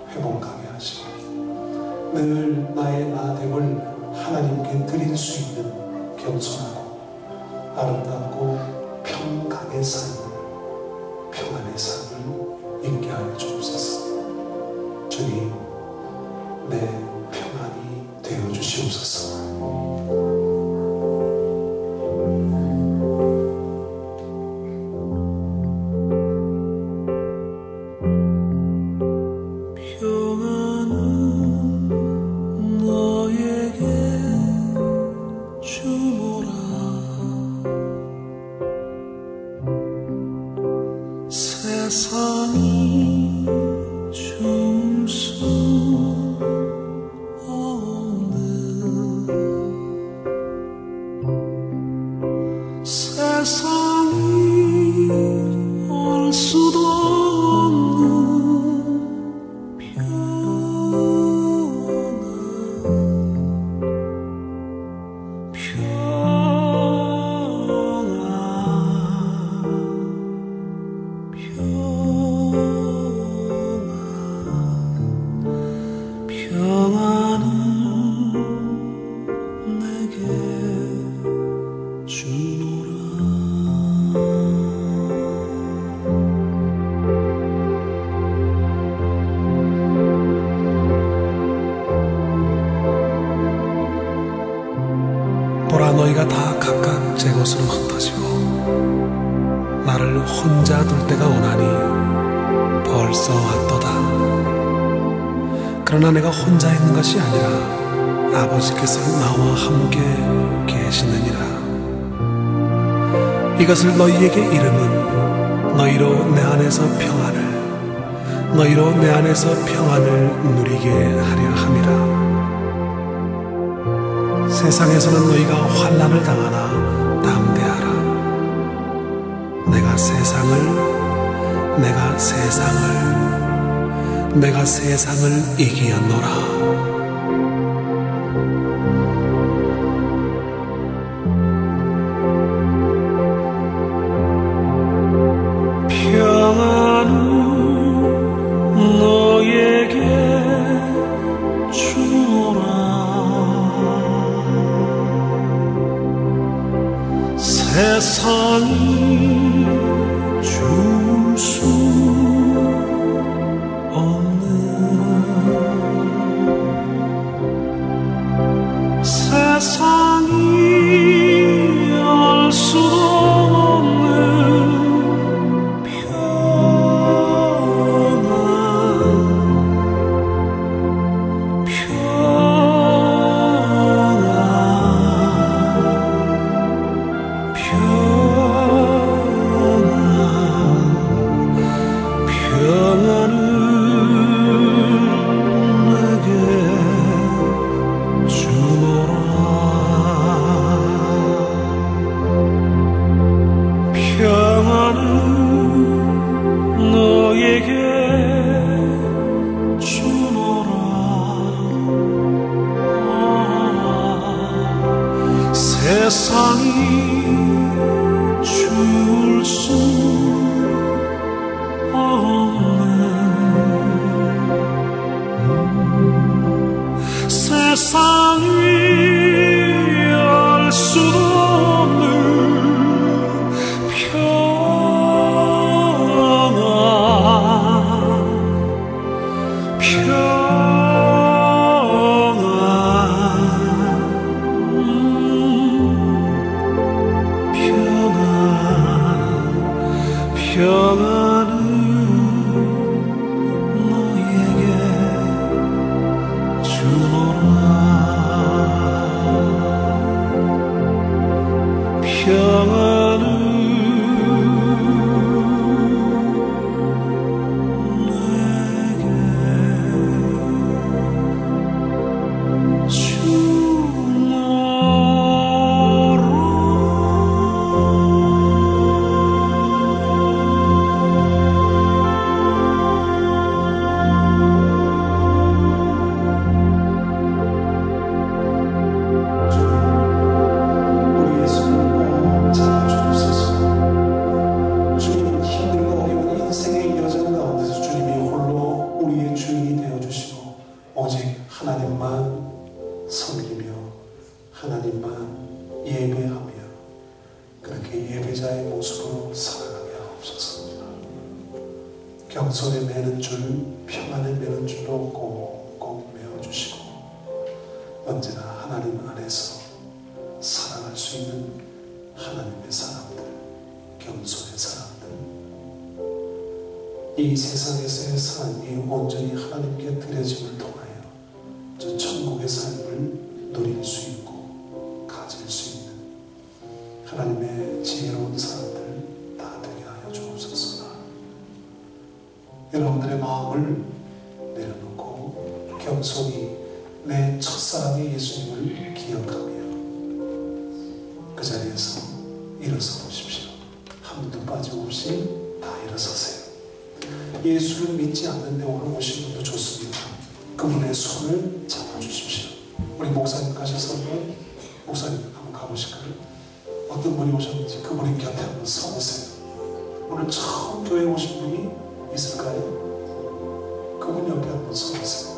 회복하게 하시고 늘 나의 나됨을 하나님께 드릴 수 있는 겸손하고 아름답고 평강의 삶을, 평안의 삶을 있게 하여 주옵소서. 주님, 내 평안이 되어 주시옵소서. 세상이 줄 수 없는 세상이 알 수도 없는 평안을 내게 주노라. 보라, 너희가 다 각각 제 것으로 흩어지고 나를 혼자 둘 때가 오나니 벌써 왔도다. 그러나 내가 혼자 있는 것이 아니라 아버지께서 나와 함께 계시느니라. 이것을 너희에게 이름은 너희로 내 안에서 평안을 누리게 하려 함이라. 세상에서는 너희가 환난을 당하나 담대하라. 내가 세상을 이기었노라. 평안을 너에게 주노라. 세상이 줄 수 없는 평안을 너에게 주노라. 평안을 내게 우리 예수님 꼭 잡아주옵소서. 주님, 힘들고 어려운 인생의 여정 가운데서 주님이 홀로 우리의 주인이 되어주시고 오직 하나님만 섬기며 하나님만 예배하며 그렇게 예배자의 모습으로 살아가게 하옵소서. 경솔에 매는 줄, 평안에 매는 줄로 꼭꼭 메어주시고 언제나 하나님 안에서 살아갈 수 있는 하나님의 사람들, 겸손의 사람들, 이 세상에서의 삶이 온전히 하나님께 드려짐을 통하여 저 천국의 삶을 누릴 수 있고 가질 수 있는 하나님의 지혜로운 사람들 다 되게 하여 주옵소서. 여러분들의 마음을 내려놓고 겸손히 내 첫사랑의 예수님을 기억하며 그 자리에서 일어서 보십시오. 한 분도 빠짐없이 다 일어서세요. 예수를 믿지 않는데 오늘 오신 분도 좋습니다. 그분의 손을 잡아주십시오. 우리 목사님 가셔서 한번, 목사님 한번 가보실까요? 어떤 분이 오셨는지 그분의 곁에 한번 서보세요. 오늘 처음 교회에 오신 분이 있을까요? 그분 옆에 한번 서보세요.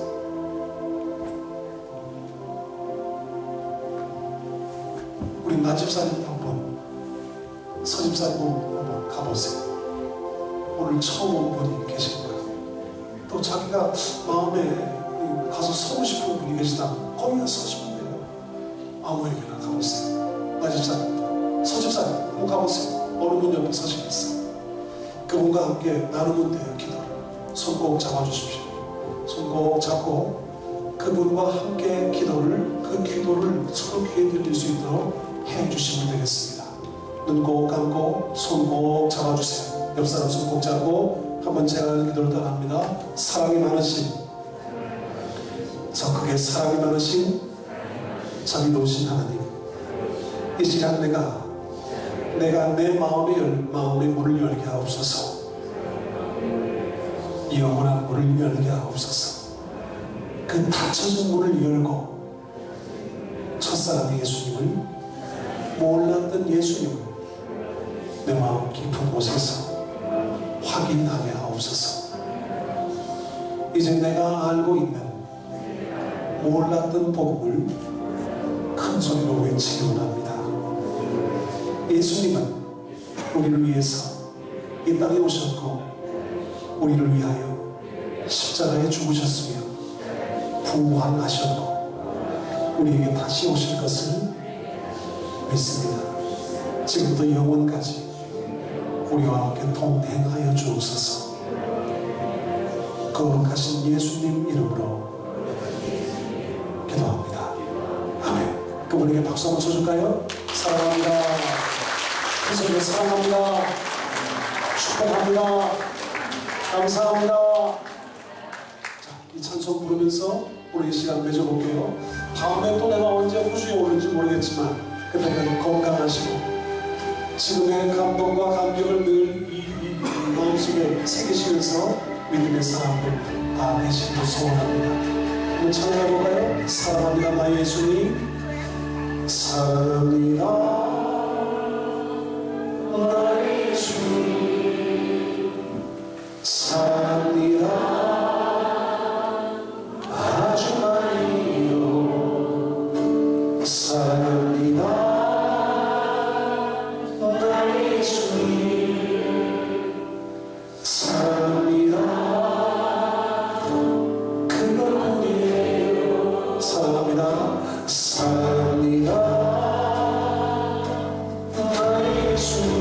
우리 나집사님 한번, 서집사님 한번 가보세요. 오늘 처음 온 분이 계실 거예요. 또 자기가 마음에 가서 서고 싶은 분이 계시다. 거기 가서 서시면 돼요. 아무에게나 가보세요. 나집사님, 서집사님 한번 가보세요. 어느 분 옆에 서시겠어요? 그분과 함께 나누면 돼요. 기도를. 손 꼭 잡아주십시오. 손 꼭 잡고 그분과 함께 기도를, 그 기도를 서로 귀에 들릴 수 있도록 해주시면 되겠습니다. 눈 꼭 감고 손 꼭 잡아주세요. 옆 사람 손 꼭 잡고 한번 제가 하는 기도를 따라합니다. 사랑이 많으신, 저 크게 사랑이 많으신 자비로우신 하나님, 이 시간 내가 내 마음의 문을 열게 하옵소서. 영원한 문을 열게 하옵소서. 그 닫혀진 문을 열고 첫사랑의 예수님을, 몰랐던 예수님을 내 마음 깊은 곳에서 확인하게 하옵소서. 이제 내가 알고 있는 몰랐던 복음을 큰 소리로 외치기 원합니다. 예수님은 우리를 위해서 이 땅에 오셨고 우리를 위하여 십자가에 죽으셨으며 부활하셨고 우리에게 다시 오실 것을 믿습니다. 지금부터 영원까지 우리와 함께 동행하여 주옵소서. 거룩하신 예수님 이름으로 기도합니다. 아멘. 그분에게 박수 한번 쳐줄까요? 사랑합니다. 예수님 사랑합니다. 축복합니다. 감사합니다. 자, 이 찬송 부르면서 우리 이 시간 맺어볼게요. 다음에 또 내가 언제 호주에 오는지 모르겠지만 그때까지 건강하시고 지금의 감동과 감격을 늘 이 마음속에 새기시면서 믿음의 사람들 다 되시길 소원합니다. 한번 찬양해볼까요? 사랑합니다 나의 예수님. 사랑합니다 나의 예수님. 사랑합니다 아주 많이요. 사랑합니다 나의 예수님. 사랑합니다 그것뿐이에요. 사랑합니다 사랑합니다 나의 예수님.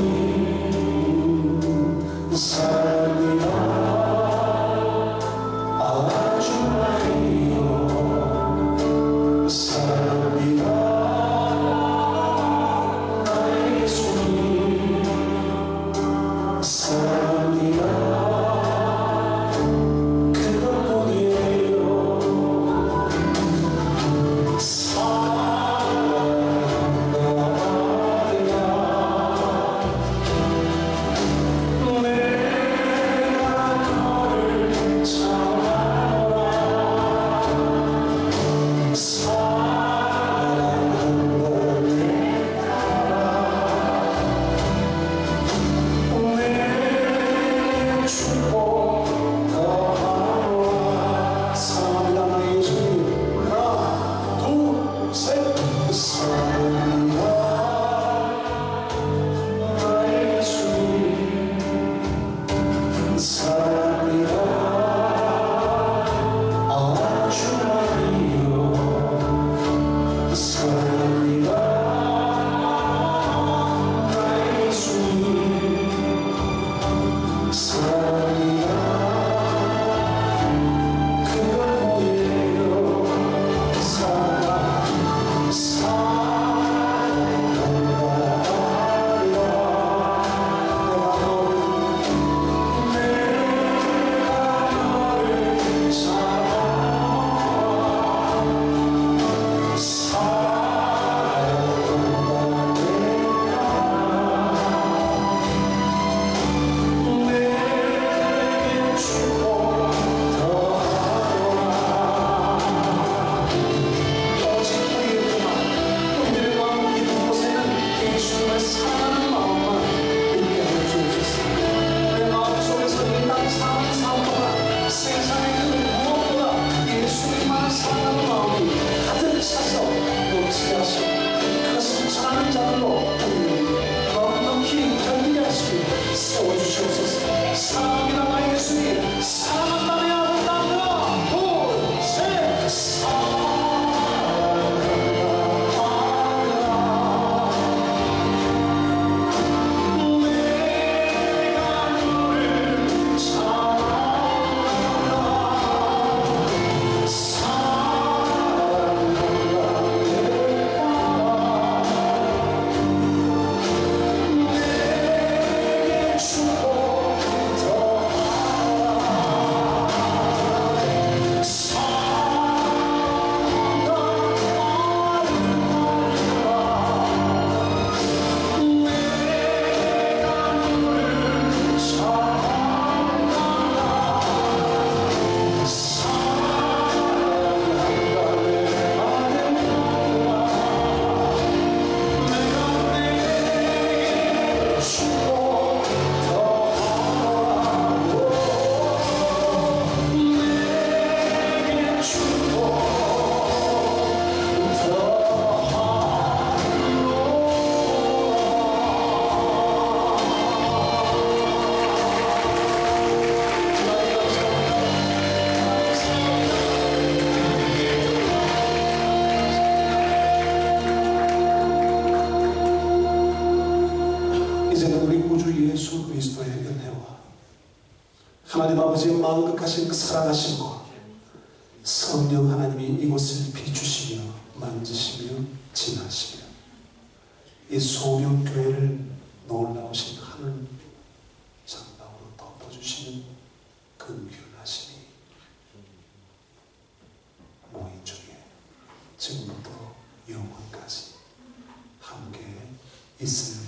하나님 아버지의 마음 끝하신 그 사랑하심과 성령 하나님이 이곳을 비추시며 만지시며 지나시며 이 소명교회를 놀라우신 하늘 장막으로 덮어주시는 근균하심이 모인 중에 지금부터 영원까지 함께 있을